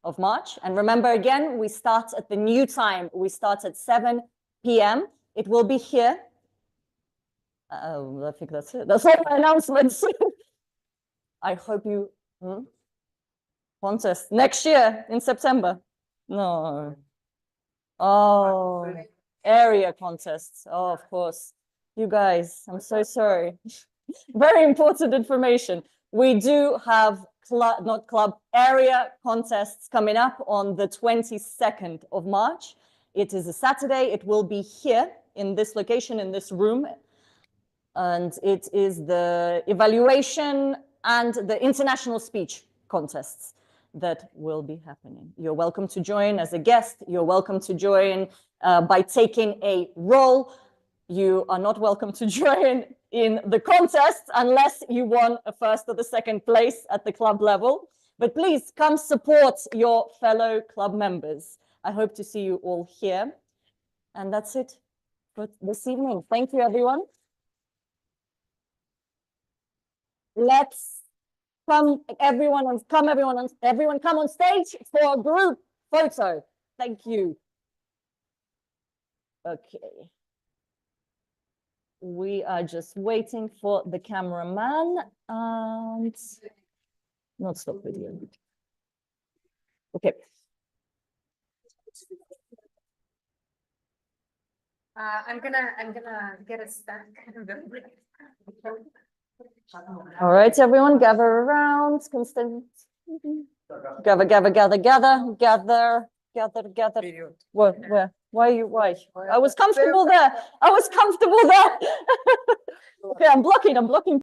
of March. And remember, again, we start at the new time. We start at 7 p.m. It will be here. I think that's it. That's all my announcements. I hope you contest next year in September. No. Oh, area contests. Oh, of course. You guys, I'm so sorry. Very important information. We do have area contests coming up on the 22nd of March. It is a Saturday. It will be here in this location, in this room. And it is the evaluation and the international speech contests that will be happening. You're welcome to join as a guest. You're welcome to join by taking a role. You are not welcome to join in the contest unless you won a first or the second place at the club level. But please come support your fellow club members. I hope to see you all here. And that's it for this evening. Thank you, everyone. Let's everyone come on stage for a group photo. Thank you. Okay. We are just waiting for the cameraman and not stop video. Okay. I'm gonna get a stack. All right, everyone, gather around. Gather. Where? Why? I was comfortable there. Okay, I'm blocking.